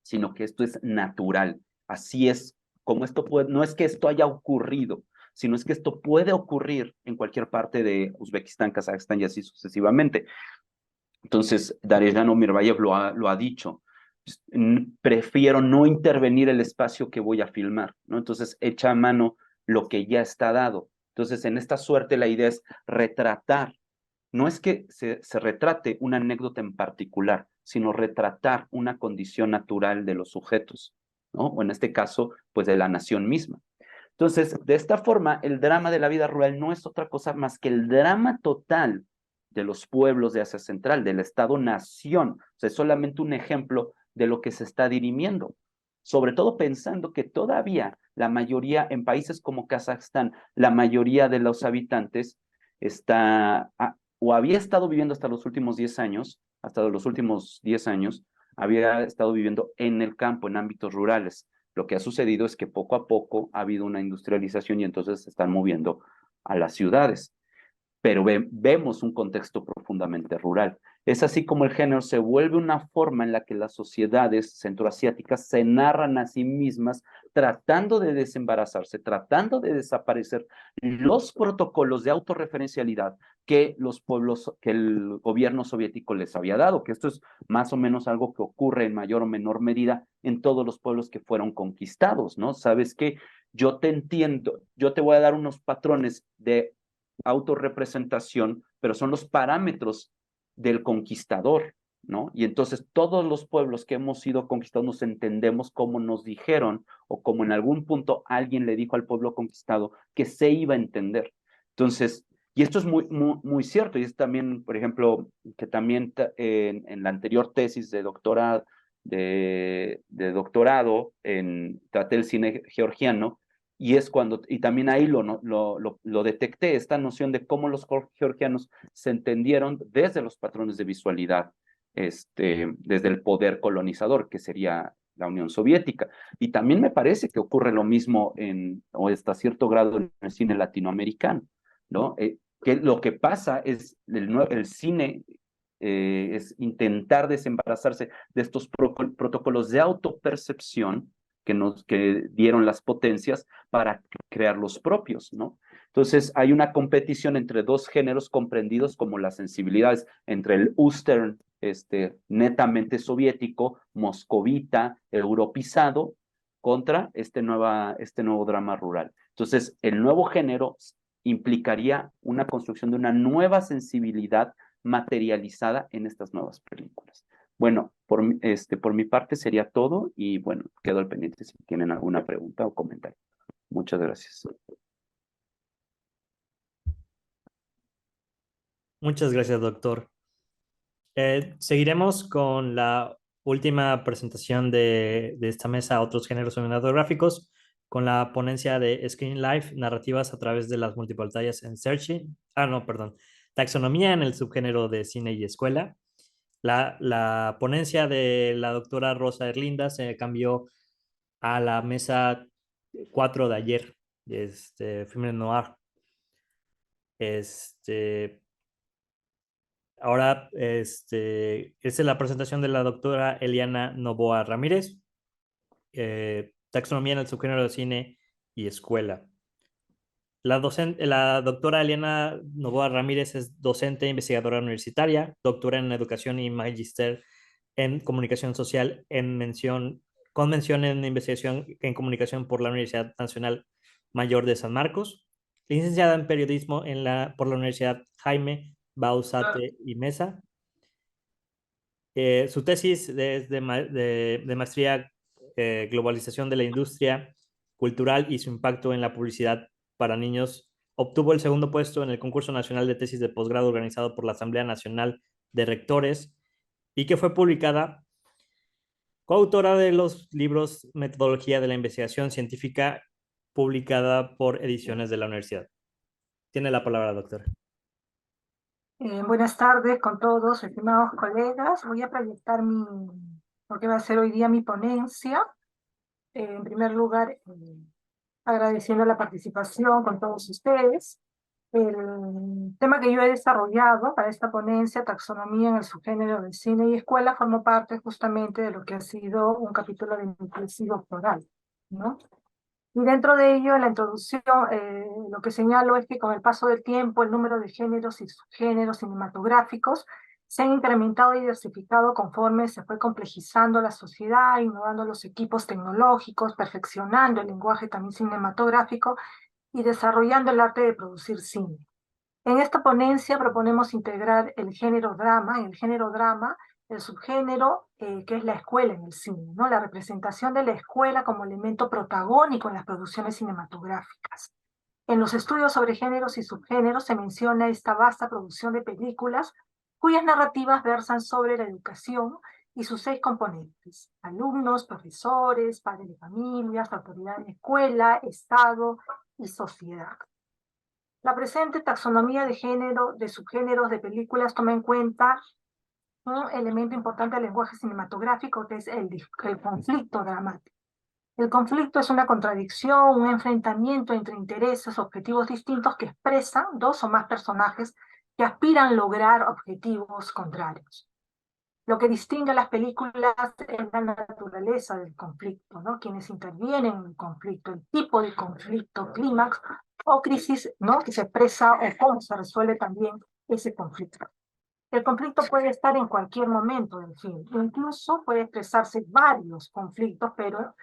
sino que esto es natural. Así es como esto puede, no es que esto haya ocurrido, sino es que esto puede ocurrir en cualquier parte de Uzbekistán, Kazajstán y así sucesivamente. Entonces, Darejano Mirbayev lo ha dicho, prefiero no intervenir el espacio que voy a filmar, ¿no? Entonces, echa a mano lo que ya está dado. Entonces, en esta suerte la idea es retratar. No es que se retrate una anécdota en particular, sino retratar una condición natural de los sujetos, ¿no? O en este caso, pues de la nación misma. Entonces, de esta forma, el drama de la vida rural no es otra cosa más que el drama total de los pueblos de Asia Central, del Estado-nación. O sea, es solamente un ejemplo de lo que se está dirimiendo. Sobre todo pensando que todavía la mayoría, en países como Kazajstán, la mayoría de los habitantes está, o había estado viviendo hasta los últimos 10 años, había estado viviendo en el campo, en ámbitos rurales. Lo que ha sucedido es que poco a poco ha habido una industrialización y entonces se están moviendo a las ciudades. Pero vemos un contexto profundamente rural. Es así como el género se vuelve una forma en la que las sociedades centroasiáticas se narran a sí mismas tratando de desembarazarse, tratando de desaparecer los protocolos de autorreferencialidad que los pueblos, que el gobierno soviético les había dado, que esto es más o menos algo que ocurre en mayor o menor medida en todos los pueblos que fueron conquistados, ¿no? ¿Sabes qué? Yo te entiendo, yo te voy a dar unos patrones de autorrepresentación, pero son los parámetros del conquistador, ¿no? Y entonces todos los pueblos que hemos sido conquistados nos entendemos como nos dijeron o como en algún punto alguien le dijo al pueblo conquistado que se iba a entender. Entonces, y esto es muy cierto, y es también, por ejemplo, que también en la anterior tesis de doctorado, traté el cine georgiano, y es cuando, y también ahí lo detecté, esta noción de cómo los georgianos se entendieron desde los patrones de visualidad, desde el poder colonizador, que sería la Unión Soviética. Y también me parece que ocurre lo mismo o hasta cierto grado en el cine latinoamericano, ¿no? Que lo que pasa es el cine es intentar desembarazarse de estos protocolos de autopercepción que dieron las potencias para crear los propios, ¿no? Entonces hay una competición entre dos géneros comprendidos como las sensibilidades, entre el Western, netamente soviético, moscovita, europizado, contra este nuevo drama rural. Entonces el nuevo género implicaría una construcción de una nueva sensibilidad materializada en estas nuevas películas. Bueno, por mi parte sería todo y bueno, quedo al pendiente si tienen alguna pregunta o comentario. Muchas gracias.
Muchas gracias, doctor. Seguiremos con la última presentación de esta mesa, otros géneros cinematográficos, con la ponencia de Screen Life, narrativas a través de las multipantallas en Searching. Taxonomía en el subgénero de cine y escuela. La ponencia de la doctora Rosa Erlinda se cambió a la mesa 4 de ayer, Film Noir. Ahora, esta es la presentación de la doctora Eliana Novoa Ramírez, taxonomía en el subgénero de cine y escuela. La doctora Eliana Novoa Ramírez es docente e investigadora universitaria, doctora en educación y magíster en comunicación social con mención en investigación en comunicación por la Universidad Nacional Mayor de San Marcos, licenciada en periodismo por la Universidad Jaime Bausate y Mesa. Su tesis es de maestría globalización de la industria cultural y su impacto en la publicidad para niños. Obtuvo el segundo puesto en el concurso nacional de tesis de posgrado organizado por la Asamblea Nacional de Rectores y que fue publicada, coautora de los libros Metodología de la Investigación Científica, publicada por Ediciones de la Universidad. Tiene la palabra, doctora.
Buenas tardes con todos, estimados colegas. Voy a proyectar lo que va a ser hoy día mi ponencia. En primer lugar, agradeciendo la participación con todos ustedes. El tema que yo he desarrollado para esta ponencia, taxonomía en el subgénero de cine y escuela, formó parte justamente de lo que ha sido un capítulo de mi tesis doctoral, ¿no? Y dentro de ello, en la introducción, lo que señalo es que con el paso del tiempo, el número de géneros y subgéneros cinematográficos se han incrementado y diversificado conforme se fue complejizando la sociedad, innovando los equipos tecnológicos, perfeccionando el lenguaje también cinematográfico y desarrollando el arte de producir cine. En esta ponencia proponemos integrar el género drama, el subgénero que es la escuela en el cine, ¿no? La representación de la escuela como elemento protagónico en las producciones cinematográficas. En los estudios sobre géneros y subgéneros se menciona esta vasta producción de películas cuyas narrativas versan sobre la educación y sus 6 componentes: alumnos, profesores, padres de familias, autoridad de escuela, Estado y sociedad. La presente taxonomía de género, de subgéneros de películas toma en cuenta un elemento importante del lenguaje cinematográfico, que es el conflicto dramático. El conflicto es una contradicción, un enfrentamiento entre intereses, objetivos distintos que expresan 2 o más personajes que aspiran a lograr objetivos contrarios. Lo que distingue a las películas es la naturaleza del conflicto, ¿no? Quienes intervienen en el conflicto, el tipo de conflicto, clímax o crisis, ¿no? Que se expresa o cómo se resuelve también ese conflicto. El conflicto puede estar en cualquier momento del film, incluso puede expresarse varios conflictos, pero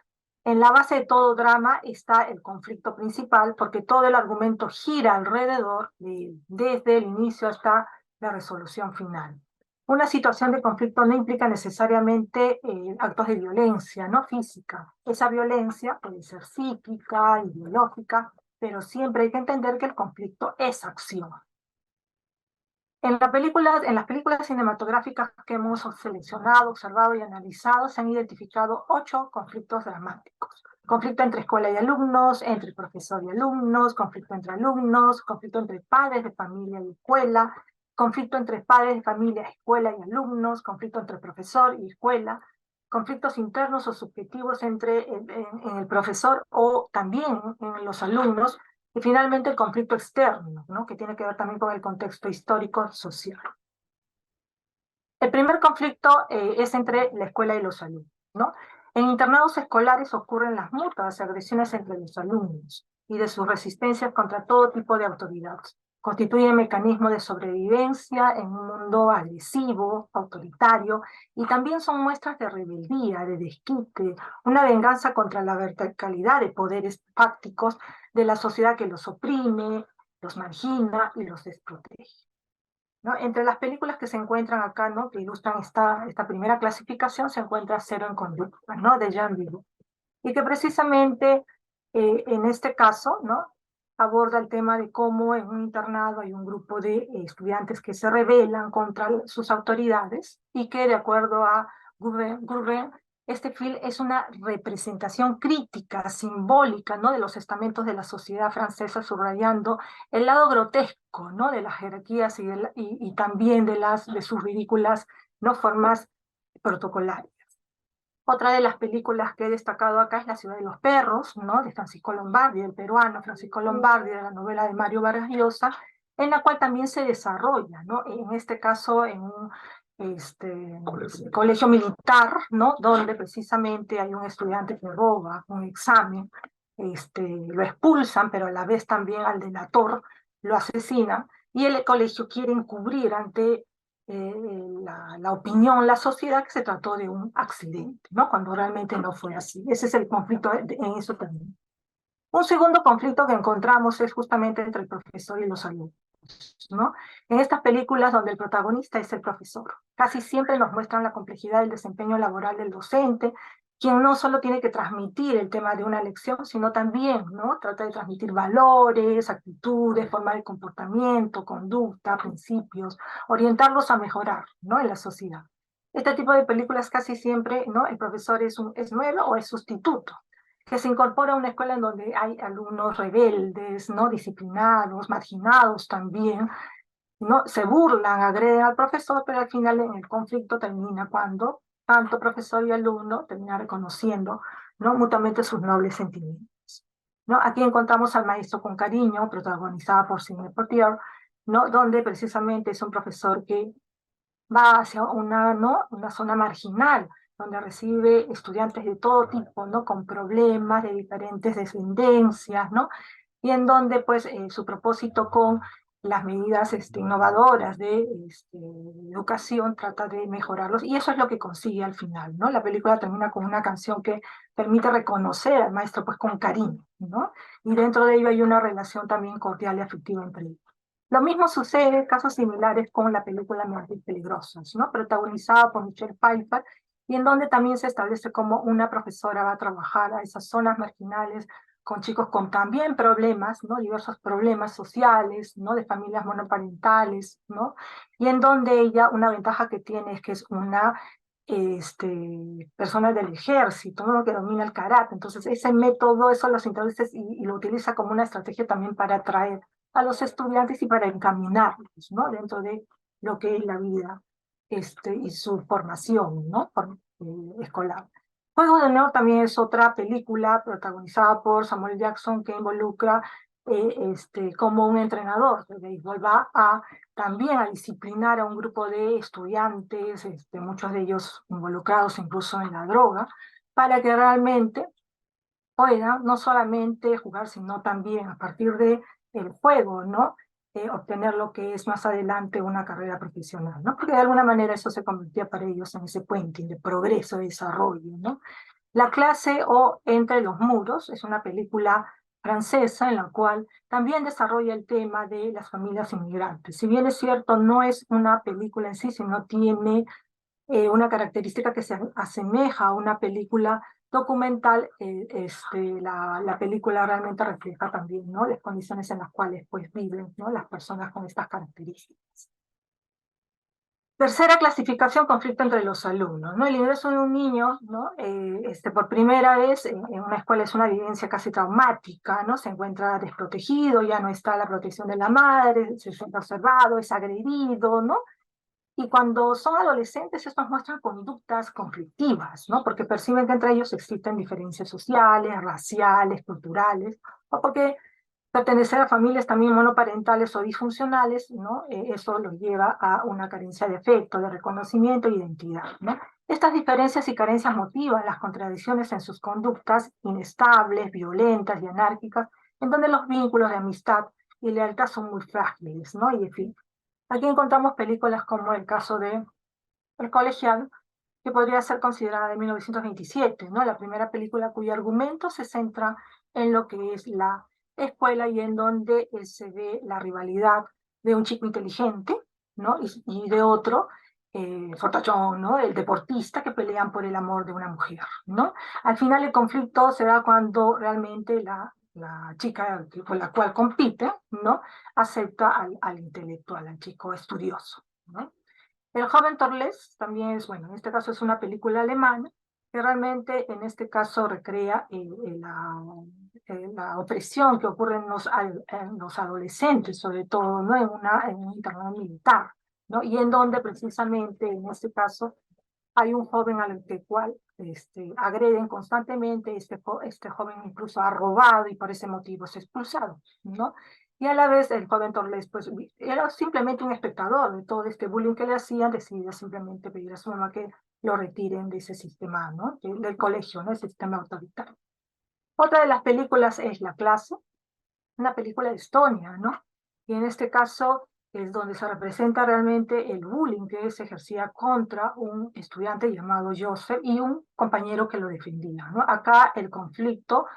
en la base de todo drama está el conflicto principal, porque todo el argumento gira alrededor de él, desde el inicio hasta la resolución final. Una situación de conflicto no implica necesariamente actos de violencia, no física. Esa violencia puede ser psíquica, ideológica, pero siempre hay que entender que el conflicto es acción. En las películas cinematográficas que hemos seleccionado, observado y analizado, se han identificado 8 conflictos dramáticos. Conflicto entre escuela y alumnos, entre profesor y alumnos, conflicto entre alumnos, conflicto entre padres de familia y escuela, conflicto entre padres de familia, escuela y alumnos, conflicto entre profesor y escuela, conflictos internos o subjetivos entre el profesor o también en los alumnos, y finalmente el conflicto externo, ¿no? Que tiene que ver también con el contexto histórico social. El primer conflicto es entre la escuela y los alumnos, ¿no? En internados escolares ocurren las mutuas agresiones entre los alumnos y de sus resistencias contra todo tipo de autoridades. Constituyen mecanismos de sobrevivencia en un mundo agresivo, autoritario, y también son muestras de rebeldía, de desquite, una venganza contra la verticalidad de poderes fácticos de la sociedad que los oprime, los margina y los desprotege, ¿no? Entre las películas que se encuentran acá, ¿no? Que ilustran esta primera clasificación, se encuentra Cero en Conducta, ¿no? De Jean Vigo, y que precisamente en este caso, ¿no? Aborda el tema de cómo en un internado hay un grupo de estudiantes que se rebelan contra sus autoridades y que, de acuerdo a Gourven, este film es una representación crítica, simbólica, ¿no? De los estamentos de la sociedad francesa, subrayando el lado grotesco, ¿no? De las jerarquías y también de sus ridículas, ¿no? Formas protocolarias. Otra de las películas que he destacado acá es La ciudad de los perros, ¿no? De Francisco Lombardi, el peruano Francisco Lombardi, de la novela de Mario Vargas Llosa, en la cual también se desarrolla, ¿no? En este caso, en un colegio militar, ¿no? Donde precisamente hay un estudiante que roba un examen, lo expulsan, pero a la vez también al delator lo asesinan, y el colegio quiere encubrir ante la opinión, la sociedad, que se trató de un accidente, ¿no? Cuando realmente no fue así. Ese es el conflicto en eso también. Un segundo conflicto que encontramos es justamente entre el profesor y los alumnos, ¿no? En estas películas donde el protagonista es el profesor, casi siempre nos muestran la complejidad del desempeño laboral del docente, quien no solo tiene que transmitir el tema de una lección, sino también, ¿no? Trata de transmitir valores, actitudes, forma de comportamiento, conducta, principios, orientarlos a mejorar, ¿no? En la sociedad. Este tipo de películas casi siempre, ¿no? El profesor es nuevo o es sustituto, que se incorpora a una escuela en donde hay alumnos rebeldes, ¿no? Disciplinados, marginados también, ¿no? Se burlan, agreden al profesor, pero al final en el conflicto termina cuando tanto profesor y alumno terminan reconociendo, ¿no? Mutuamente sus nobles sentimientos, ¿no? Aquí encontramos al maestro con cariño, protagonizada por Sidney Poitier, ¿no? Donde precisamente es un profesor que va hacia ¿no? Una zona marginal, donde recibe estudiantes de todo tipo, ¿no? Con problemas de diferentes descendencias, ¿no? Y en donde, pues, su propósito con las medidas innovadoras de educación trata de mejorarlos, y eso es lo que consigue al final, ¿no? La película termina con una canción que permite reconocer al maestro, pues, con cariño, ¿no? Y dentro de ello hay una relación también cordial y afectiva entre ellos. Lo mismo sucede, casos similares con la película Mentes Peligrosas, ¿no? Protagonizada por Michelle Pfeiffer, y en donde también se establece cómo una profesora va a trabajar a esas zonas marginales con chicos con también problemas, ¿no? Diversos problemas sociales, ¿no? De familias monoparentales, ¿no? Y en donde ella, una ventaja que tiene es que es una persona del ejército, ¿no? Que domina el karate. Entonces, ese método, eso lo introduce y lo utiliza como una estrategia también para atraer a los estudiantes y para encaminarlos, ¿no? Dentro de lo que es la vida y su formación, ¿no? Escolar. Juego de Honor también es otra película protagonizada por Samuel Jackson, que involucra como un entrenador de béisbol va también a disciplinar a un grupo de estudiantes, muchos de ellos involucrados incluso en la droga, para que realmente puedan no solamente jugar, sino también a partir de el juego, ¿no? Obtener lo que es más adelante una carrera profesional, ¿no? Porque de alguna manera eso se convertía para ellos en ese puente de progreso, de desarrollo, ¿no? La clase o Entre los muros es una película francesa en la cual también desarrolla el tema de las familias inmigrantes. Si bien es cierto, no es una película en sí, sino tiene una característica que se asemeja a una película documental, la película realmente refleja también, ¿no? Las condiciones en las cuales pues viven, ¿no? Las personas con estas características. Tercera clasificación, conflicto entre los alumnos, ¿no? El ingreso de un niño, ¿no? Por primera vez en una escuela es una vivencia casi traumática, ¿no? Se encuentra desprotegido, ya no está la protección de la madre, se siente observado, es agredido, ¿no? Y cuando son adolescentes, estos muestran conductas conflictivas, ¿no? Porque perciben que entre ellos existen diferencias sociales, raciales, culturales, o porque pertenecer a familias también monoparentales o disfuncionales, ¿no? Eso los lleva a una carencia de afecto, de reconocimiento e identidad, ¿no? Estas diferencias y carencias motivan las contradicciones en sus conductas inestables, violentas y anárquicas, en donde los vínculos de amistad y lealtad son muy frágiles, ¿no? Y en fin, aquí encontramos películas como el caso de El Colegial, que podría ser considerada de 1927, ¿no? La primera película cuyo argumento se centra en lo que es la escuela y en donde se ve la rivalidad de un chico inteligente, ¿no? Y de otro, fortachón, ¿no? El deportista, que pelean por el amor de una mujer, ¿no? Al final el conflicto se da cuando realmente la chica con la cual compite, ¿no? Acepta al intelectual, al chico estudioso, ¿no? El joven Torles también es, bueno, en este caso es una película alemana, que realmente en este caso recrea la opresión que ocurre en los adolescentes, sobre todo, ¿no? En un internado militar, ¿no? Y en donde precisamente en este caso hay un joven al cual agreden constantemente, este joven incluso ha robado y por ese motivo es expulsado, ¿no? Y a la vez el joven Torles, pues era simplemente un espectador de todo este bullying que le hacían, decidía simplemente pedir a su mamá que lo retiren de ese sistema, ¿no? Del colegio, ¿no? Ese sistema autoritario. Otra de las películas es La clase, una película de Estonia, ¿no? Y en este caso es donde se representa realmente el bullying que se ejercía contra un estudiante llamado Joseph y un compañero que lo defendía, ¿no? Acá el conflicto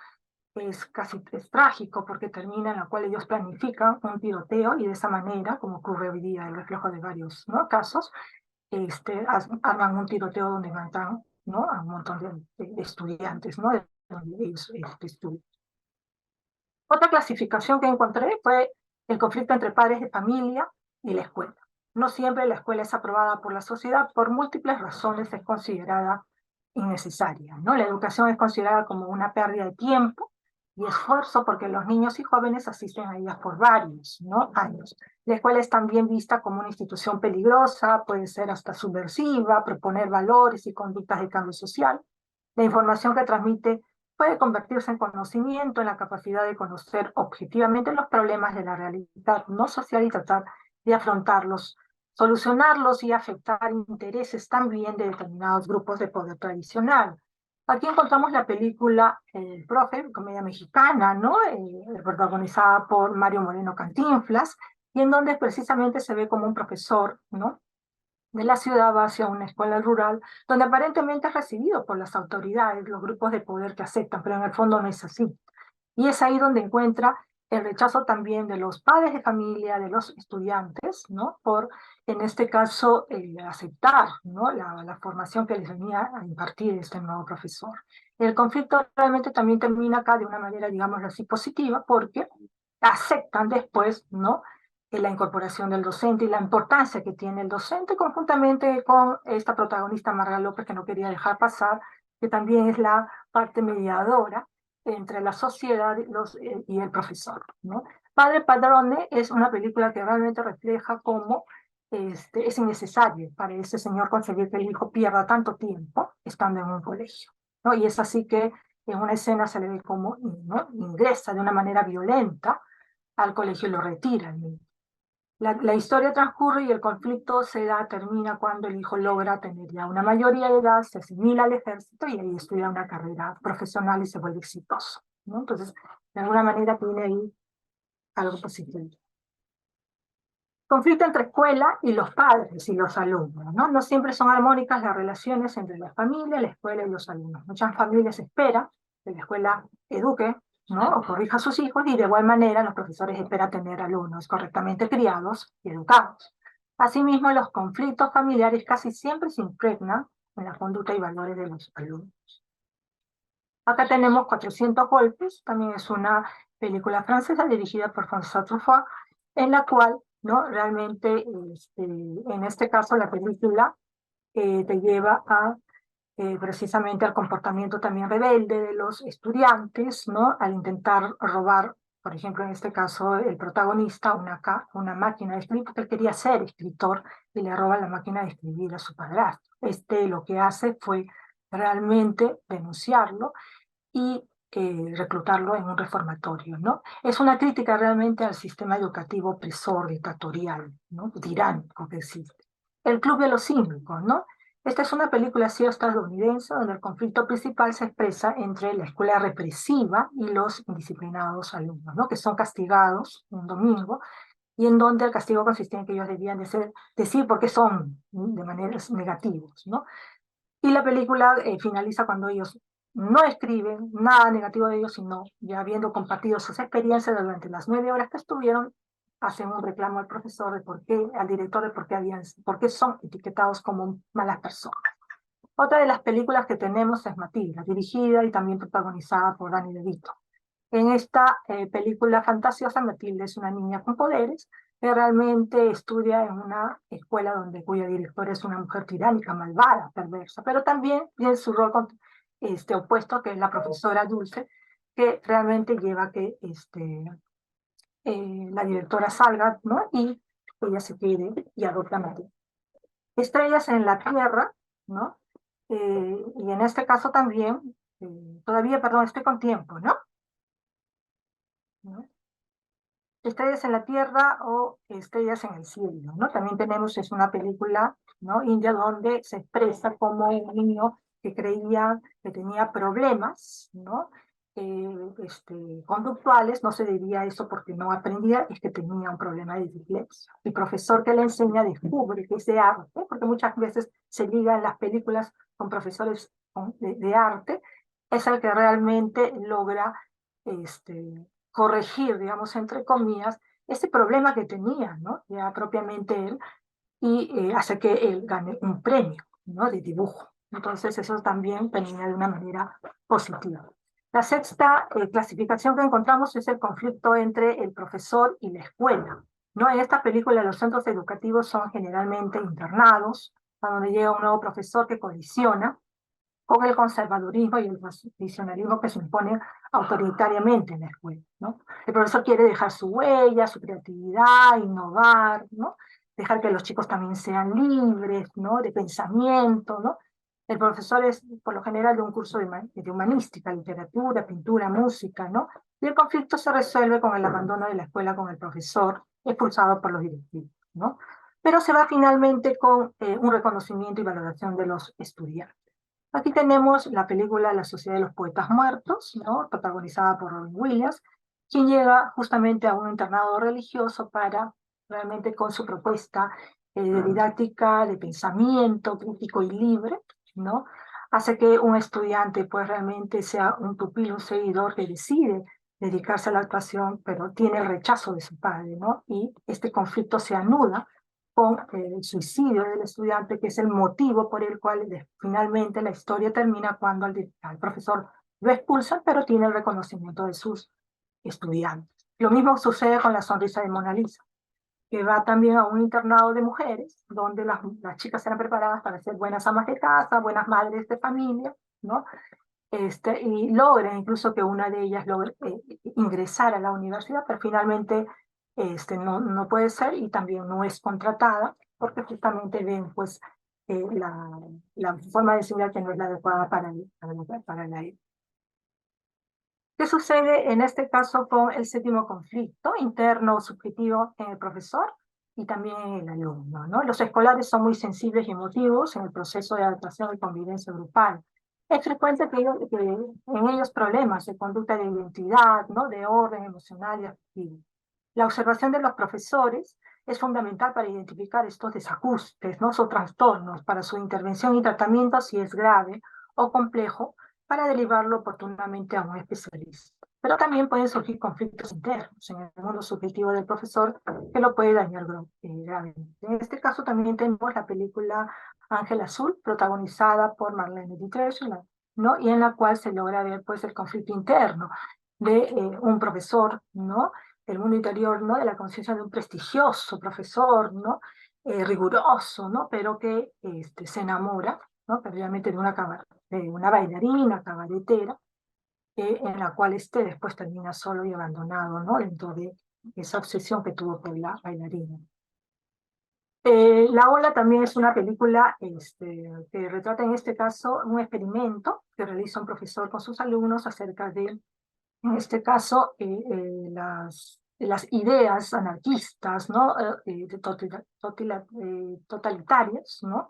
es trágico porque termina en la cual ellos planifican un tiroteo y de esa manera, como ocurre hoy día, el reflejo de varios, ¿no?, casos, arman un tiroteo donde matan, ¿no?, a un montón de estudiantes, ¿no?, de donde ellos estudian. Otra clasificación que encontré fue el conflicto entre padres de familia y la escuela. No siempre la escuela es aprobada por la sociedad, por múltiples razones es considerada innecesaria, ¿no? La educación es considerada como una pérdida de tiempo y esfuerzo porque los niños y jóvenes asisten a ellas por varios, ¿no?, años. La escuela es también vista como una institución peligrosa, puede ser hasta subversiva, proponer valores y conductas de cambio social. La información que transmite puede convertirse en conocimiento, en la capacidad de conocer objetivamente los problemas de la realidad no social y tratar de afrontarlos, solucionarlos y afectar intereses también de determinados grupos de poder tradicional. Aquí encontramos la película El Profe, comedia mexicana, ¿no? Protagonizada por Mario Moreno Cantinflas, y en donde precisamente se ve como un profesor, ¿no?, de la ciudad va hacia una escuela rural, donde aparentemente es recibido por las autoridades, los grupos de poder que aceptan, pero en el fondo no es así. Y es ahí donde encuentra el rechazo también de los padres de familia, de los estudiantes, ¿no?, por, en este caso, aceptar, ¿no?, la formación que les venía a impartir este nuevo profesor. El conflicto realmente también termina acá de una manera, digámoslo así, positiva, porque aceptan después, ¿no?, la incorporación del docente y la importancia que tiene el docente conjuntamente con esta protagonista Marga López, que no quería dejar pasar, que también es la parte mediadora entre la sociedad y el profesor, ¿no? Padre Padrone es una película que realmente refleja cómo es innecesario para ese señor conseguir que el hijo pierda tanto tiempo estando en un colegio, ¿no? Y es así que en una escena se le ve cómo, ¿no?, ingresa de una manera violenta al colegio y lo retira. La historia transcurre y el conflicto termina cuando el hijo logra tener ya una mayoría de edad, se asimila al ejército y ahí estudia una carrera profesional y se vuelve exitoso, ¿no? Entonces, de alguna manera tiene ahí algo positivo. Conflicto entre escuela y los padres y los alumnos, ¿no? No siempre son armónicas las relaciones entre la familia, la escuela y los alumnos. Muchas familias esperan que la escuela eduque, ¿no?, o corrija a sus hijos, y de igual manera los profesores esperan tener alumnos correctamente criados y educados. Asimismo, los conflictos familiares casi siempre se impregnan en la conducta y valores de los alumnos. Acá tenemos 400 golpes, también es una película francesa dirigida por François Truffaut, en la cual, ¿no?, realmente, en este caso la película te lleva a precisamente al comportamiento también rebelde de los estudiantes, ¿no?, al intentar robar, por ejemplo, en este caso, el protagonista, una máquina de escribir, porque él quería ser escritor y le roba la máquina de escribir a su padrastro. Lo que hace fue realmente denunciarlo y reclutarlo en un reformatorio, ¿no? Es una crítica realmente al sistema educativo opresor, dictatorial, ¿no?, tiránico que existe. El Club de los Cínicos, ¿no? Esta es una película así estadounidense donde el conflicto principal se expresa entre la escuela represiva y los indisciplinados alumnos, ¿no?, que son castigados un domingo, y en donde el castigo consistía en que ellos debían decir por qué son de maneras negativas, ¿no? Y la película finaliza cuando ellos no escriben nada negativo de ellos, sino ya habiendo compartido sus experiencias durante las 9 horas que estuvieron, hacen un reclamo al profesor de por qué, al director de por qué son etiquetados como malas personas. Otra de las películas que tenemos es Matilda, dirigida y también protagonizada por Danny DeVito. En esta película fantasiosa, Matilda es una niña con poderes que realmente estudia en una escuela cuya directora es una mujer tiránica, malvada, perversa, pero también tiene su rol opuesto, que es la profesora Dulce, que realmente lleva a que la directora salga, ¿no?, y ella se quede y adopta a Matilda. Estrellas en la Tierra, ¿no? Y en este caso también, todavía, perdón, estoy con tiempo, ¿no? Estrellas en la Tierra o Estrellas en el Cielo, ¿no? También tenemos, es una película, ¿no?, india, donde se expresa como un niño que creía que tenía problemas, ¿no?, conductuales, no se debía a eso porque no aprendía, es que tenía un problema de dislexia. El profesor que le enseña descubre que es de arte, porque muchas veces se liga en las películas con profesores de arte, es el que realmente logra corregir, digamos, entre comillas, ese problema que tenía, ¿no?, ya propiamente él, y hace que él gane un premio, ¿no?, de dibujo. Entonces eso también termina de una manera positiva. La sexta clasificación que encontramos es el conflicto entre el profesor y la escuela, ¿no? En esta película los centros educativos son generalmente internados, a donde llega un nuevo profesor que colisiona con el conservadurismo y el tradicionalismo que se impone autoritariamente en la escuela, ¿no? El profesor quiere dejar su huella, su creatividad, innovar, ¿no?, dejar que los chicos también sean libres, ¿no?, de pensamiento, ¿no? El profesor es, por lo general, de un curso de humanística, literatura, pintura, música, ¿no? Y el conflicto se resuelve con el abandono de la escuela con el profesor, expulsado por los directivos, ¿no? Pero se va finalmente con un reconocimiento y valoración de los estudiantes. Aquí tenemos la película La Sociedad de los Poetas Muertos, ¿no?, protagonizada por Robin Williams, quien llega justamente a un internado religioso para realmente, con su propuesta de didáctica, de pensamiento crítico y libre, ¿no?, hace que un estudiante pues realmente sea un pupilo, un seguidor que decide dedicarse a la actuación, pero tiene el rechazo de su padre, ¿no? Y este conflicto se anuda con el suicidio del estudiante, que es el motivo por el cual finalmente la historia termina cuando al profesor lo expulsan, pero tiene el reconocimiento de sus estudiantes. Lo mismo sucede con La Sonrisa de Mona Lisa, que va también a un internado de mujeres, donde las chicas eran preparadas para ser buenas amas de casa, buenas madres de familia, ¿no? Y logra incluso que una de ellas logre ingresar a la universidad, pero finalmente no puede ser y también no es contratada, porque justamente ven pues la forma de enseñar que no es la adecuada para la época. ¿Qué sucede en este caso con el séptimo conflicto interno subjetivo en el profesor y también en el alumno, ¿no? Los escolares son muy sensibles y emotivos en el proceso de adaptación y convivencia grupal. Es frecuente que en ellos problemas de conducta de identidad, ¿no?, de orden emocional y afectivo. La observación de los profesores es fundamental para identificar estos desajustes, ¿no?, o trastornos, para su intervención y tratamiento si es grave o complejo, para derivarlo oportunamente a un especialista. Pero también pueden surgir conflictos internos en el mundo subjetivo del profesor que lo puede dañar gravemente. En este caso también tenemos la película Ángel Azul, protagonizada por Marlene Dietrich, ¿no?, y en la cual se logra ver pues el conflicto interno de un profesor, ¿no?, el mundo interior, ¿no?, de la conciencia de un prestigioso profesor, ¿no?, riguroso, ¿no?, pero que se enamora, ¿no?, previamente de una bailarina cabaretera, en la cual después termina solo y abandonado, ¿no?, dentro de esa obsesión que tuvo por la bailarina. La Ola también es una película que retrata en este caso un experimento que realiza un profesor con sus alumnos acerca de, en este caso, las ideas anarquistas, ¿no?, totalitarias, ¿no?,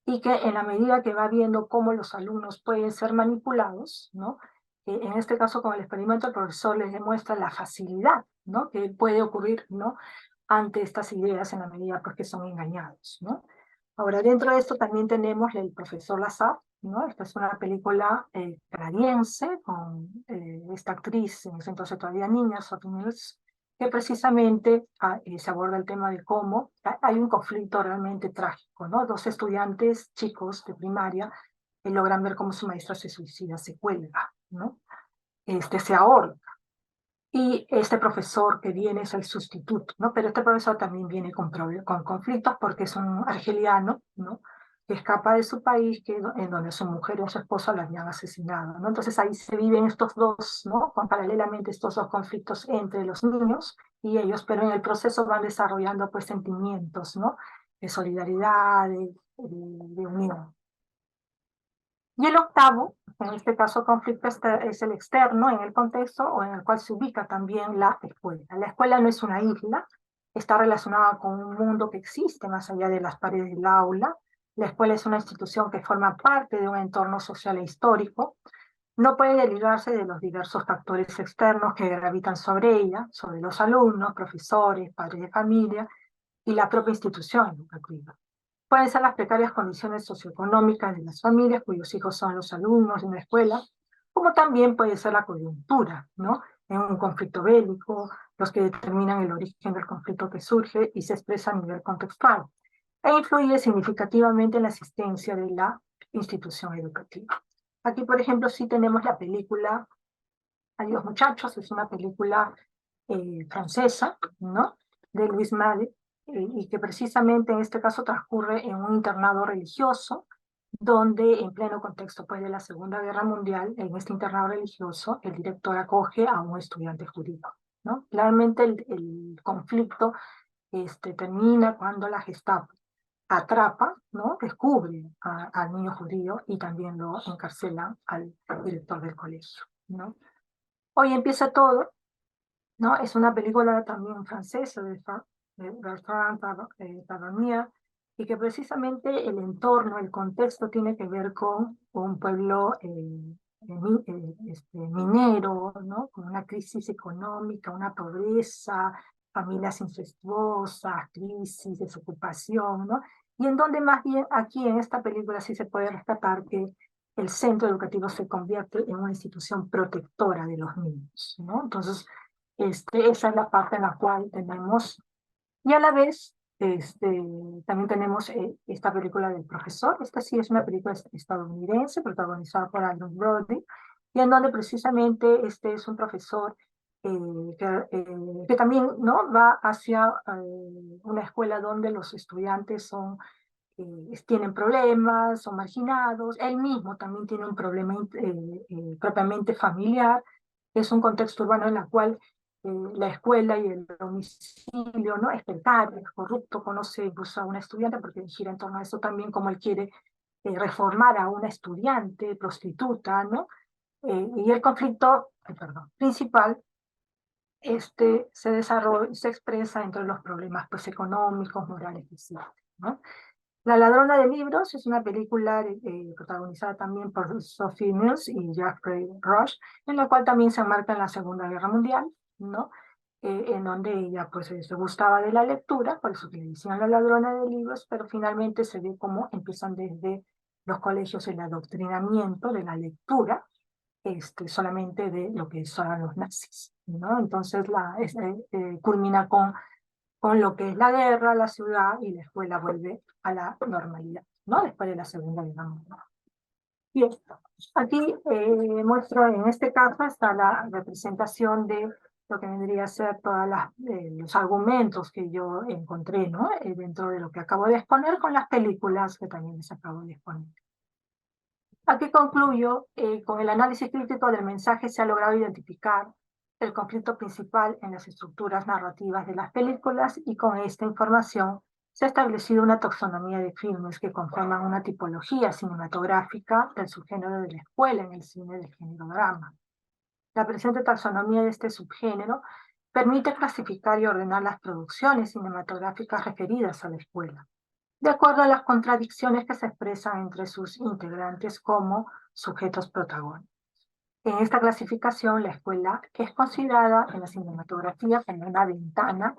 y que en la medida que va viendo cómo los alumnos pueden ser manipulados, ¿no?, en este caso con el experimento el profesor les demuestra la facilidad, ¿no?, que puede ocurrir, ¿no?, ante estas ideas en la medida pues, que son engañados, ¿no? Ahora, dentro de esto también tenemos El Profesor Lazar, ¿no? Esta es una película canadiense con esta actriz, en ese entonces todavía niña, Sophie Mills, que precisamente se aborda el tema de cómo hay un conflicto realmente trágico, ¿no? Dos estudiantes chicos de primaria logran ver cómo su maestra se suicida, se cuelga, ¿no? Se ahorca. Y este profesor que viene es el sustituto, ¿no? Pero este profesor también viene con conflictos porque es un argeliano, ¿no?, que escapa de su país, en donde su mujer o su esposa la habían asesinado, ¿no? Entonces ahí se viven estos dos, ¿no?, paralelamente estos dos conflictos entre los niños y ellos, pero en el proceso van desarrollando pues sentimientos, ¿no?, de solidaridad, de unión. Y el octavo, en este caso conflicto, es el externo en el contexto o en el cual se ubica también la escuela. La escuela no es una isla, está relacionada con un mundo que existe más allá de las paredes del aula. La escuela es una institución que forma parte de un entorno social e histórico. No puede desligarse de los diversos factores externos que gravitan sobre ella, sobre los alumnos, profesores, padres de familia y la propia institución educativa. Pueden ser las precarias condiciones socioeconómicas de las familias cuyos hijos son los alumnos en la escuela, como también puede ser la coyuntura, ¿no? En un conflicto bélico, los que determinan el origen del conflicto que surge y se expresa a nivel contextual, e influye significativamente en la existencia de la institución educativa. Aquí, por ejemplo, sí tenemos la película Adiós muchachos, es una película francesa, ¿no? De Louis Malle, y que precisamente en este caso transcurre en un internado religioso, donde en pleno contexto pues, de la Segunda Guerra Mundial, en este internado religioso, el director acoge a un estudiante judío, ¿no? Claramente el conflicto termina cuando la Gestapo atrapa, ¿no? Descubre al niño judío y también lo encarcela al director del colegio, ¿no? Hoy empieza todo, ¿no? Es una película también francesa de Bertrand Tavernier, y que precisamente el entorno, el contexto tiene que ver con un pueblo minero, ¿no? Con una crisis económica, una pobreza, familias incestuosas, crisis, desocupación, ¿no? Y en donde más bien aquí en esta película sí se puede rescatar que el centro educativo se convierte en una institución protectora de los niños, ¿no? Entonces, esa es la parte en la cual tenemos, y a la vez, también tenemos esta película del profesor. Esta sí es una película estadounidense protagonizada por Andrew Brody, y en donde precisamente este es un profesor que también, ¿no? Va hacia una escuela donde los estudiantes tienen problemas, son marginados. Él mismo también tiene un problema propiamente familiar. Es un contexto urbano en el cual la escuela y el domicilio, ¿no? Es precario, es corrupto, conoce incluso a una estudiante, porque gira en torno a eso también, como él quiere reformar a una estudiante prostituta, ¿no? Y el conflicto, principal, se desarrolla, se expresa entre los problemas pues, económicos, morales y sociales, ¿no? La ladrona de libros es una película protagonizada también por Sophie Mills y Jeffrey Rush, en la cual también se enmarca en la Segunda Guerra Mundial, ¿no? En donde ella pues se gustaba de la lectura, por eso que le decían la ladrona de libros, pero finalmente se ve cómo empiezan desde los colegios el adoctrinamiento de la lectura, solamente de lo que son los nazis, ¿no? Entonces culmina con lo que es la guerra, la ciudad, y la escuela vuelve a la normalidad, ¿no? Después de la Segunda Guerra Mundial. Bien, aquí muestro, en este caso, está la representación de lo que vendría a ser todos los argumentos que yo encontré, ¿no? Dentro de lo que acabo de exponer con las películas que también les acabo de exponer. Aquí concluyo, con el análisis crítico del mensaje se ha logrado identificar el conflicto principal en las estructuras narrativas de las películas, y con esta información se ha establecido una taxonomía de filmes que conforman una tipología cinematográfica del subgénero de la escuela en el cine del género drama. La presente taxonomía de este subgénero permite clasificar y ordenar las producciones cinematográficas referidas a la escuela, de acuerdo a las contradicciones que se expresan entre sus integrantes como sujetos protagónicos. En esta clasificación, la escuela es considerada en la cinematografía como una ventana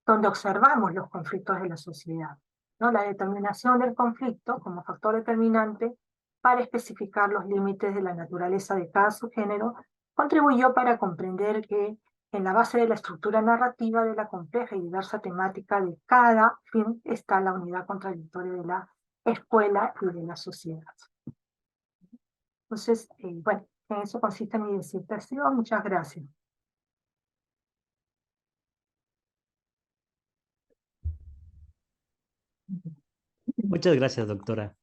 donde observamos los conflictos de la sociedad, ¿no? La determinación del conflicto como factor determinante para especificar los límites de la naturaleza de cada subgénero contribuyó para comprender que en la base de la estructura narrativa de la compleja y diversa temática de cada film está la unidad contradictoria de la escuela y de la sociedad. Entonces, bueno, en eso consiste mi disertación. Muchas gracias.
Muchas gracias, doctora.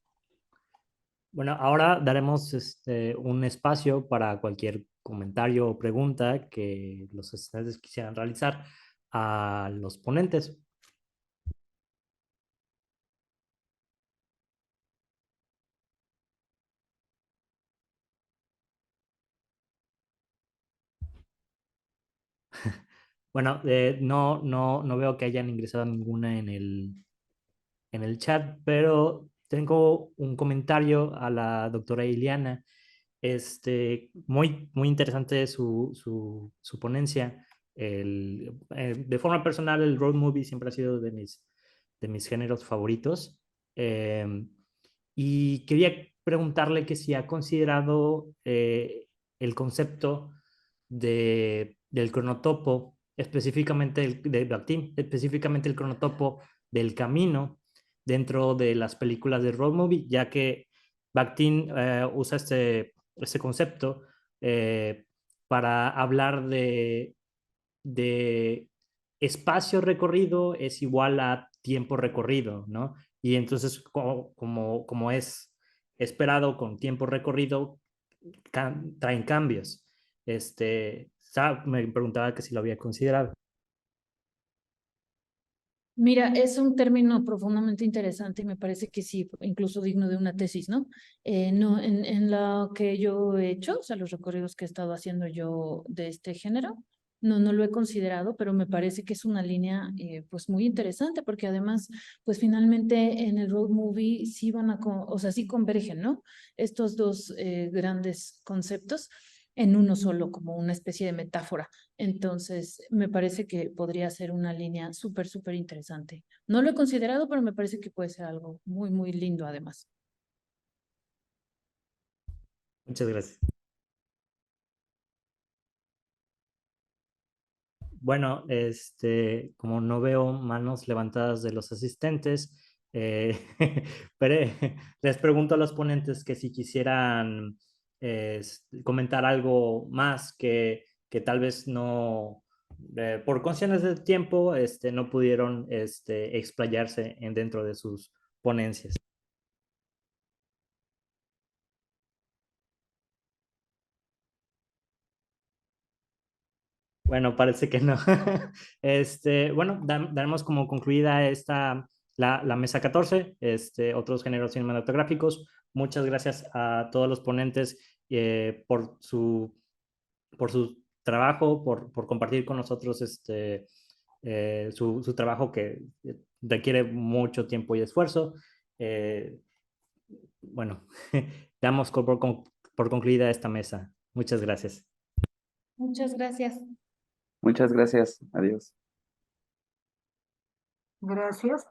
Bueno, ahora daremos un espacio para cualquier comentario o pregunta que los estudiantes quisieran realizar a los ponentes. Bueno, no veo que hayan ingresado ninguna en el chat, pero tengo un comentario a la doctora Iliana. Muy interesante su ponencia. De forma personal, el road movie siempre ha sido de mis géneros favoritos. Y quería preguntarle que si ha considerado el concepto del cronotopo, específicamente de Bakhtin, específicamente el cronotopo del camino dentro de las películas de road movie, ya que Bakhtin usa este concepto para hablar de espacio recorrido es igual a tiempo recorrido, ¿no? Y entonces, como es esperado con tiempo recorrido, traen cambios. Me preguntaba que si lo había considerado.
Mira, es un término profundamente interesante y me parece que sí, incluso digno de una tesis, ¿no? No, en lo que yo he hecho, o sea, los recorridos que he estado haciendo yo de este género, no lo he considerado, pero me parece que es una línea, pues, muy interesante, porque además, pues, finalmente en el road movie sí van o sea, sí convergen, ¿no? Estos dos grandes conceptos en uno solo, como una especie de metáfora. Entonces, me parece que podría ser una línea súper interesante. No lo he considerado, pero me parece que puede ser algo muy lindo además.
Muchas gracias. Bueno, como no veo manos levantadas de los asistentes, pero les pregunto a los ponentes que si quisieran comentar algo más que tal vez no, por cuestiones de tiempo, no pudieron explayarse dentro de sus ponencias. Bueno, parece que no. Bueno, daremos como concluida la mesa 14, otros géneros cinematográficos. Muchas gracias a todos los ponentes por su trabajo, por compartir con nosotros su trabajo que requiere mucho tiempo y esfuerzo. Bueno, damos por concluida esta mesa. Muchas gracias.
Muchas gracias.
Muchas gracias. Adiós.
Gracias.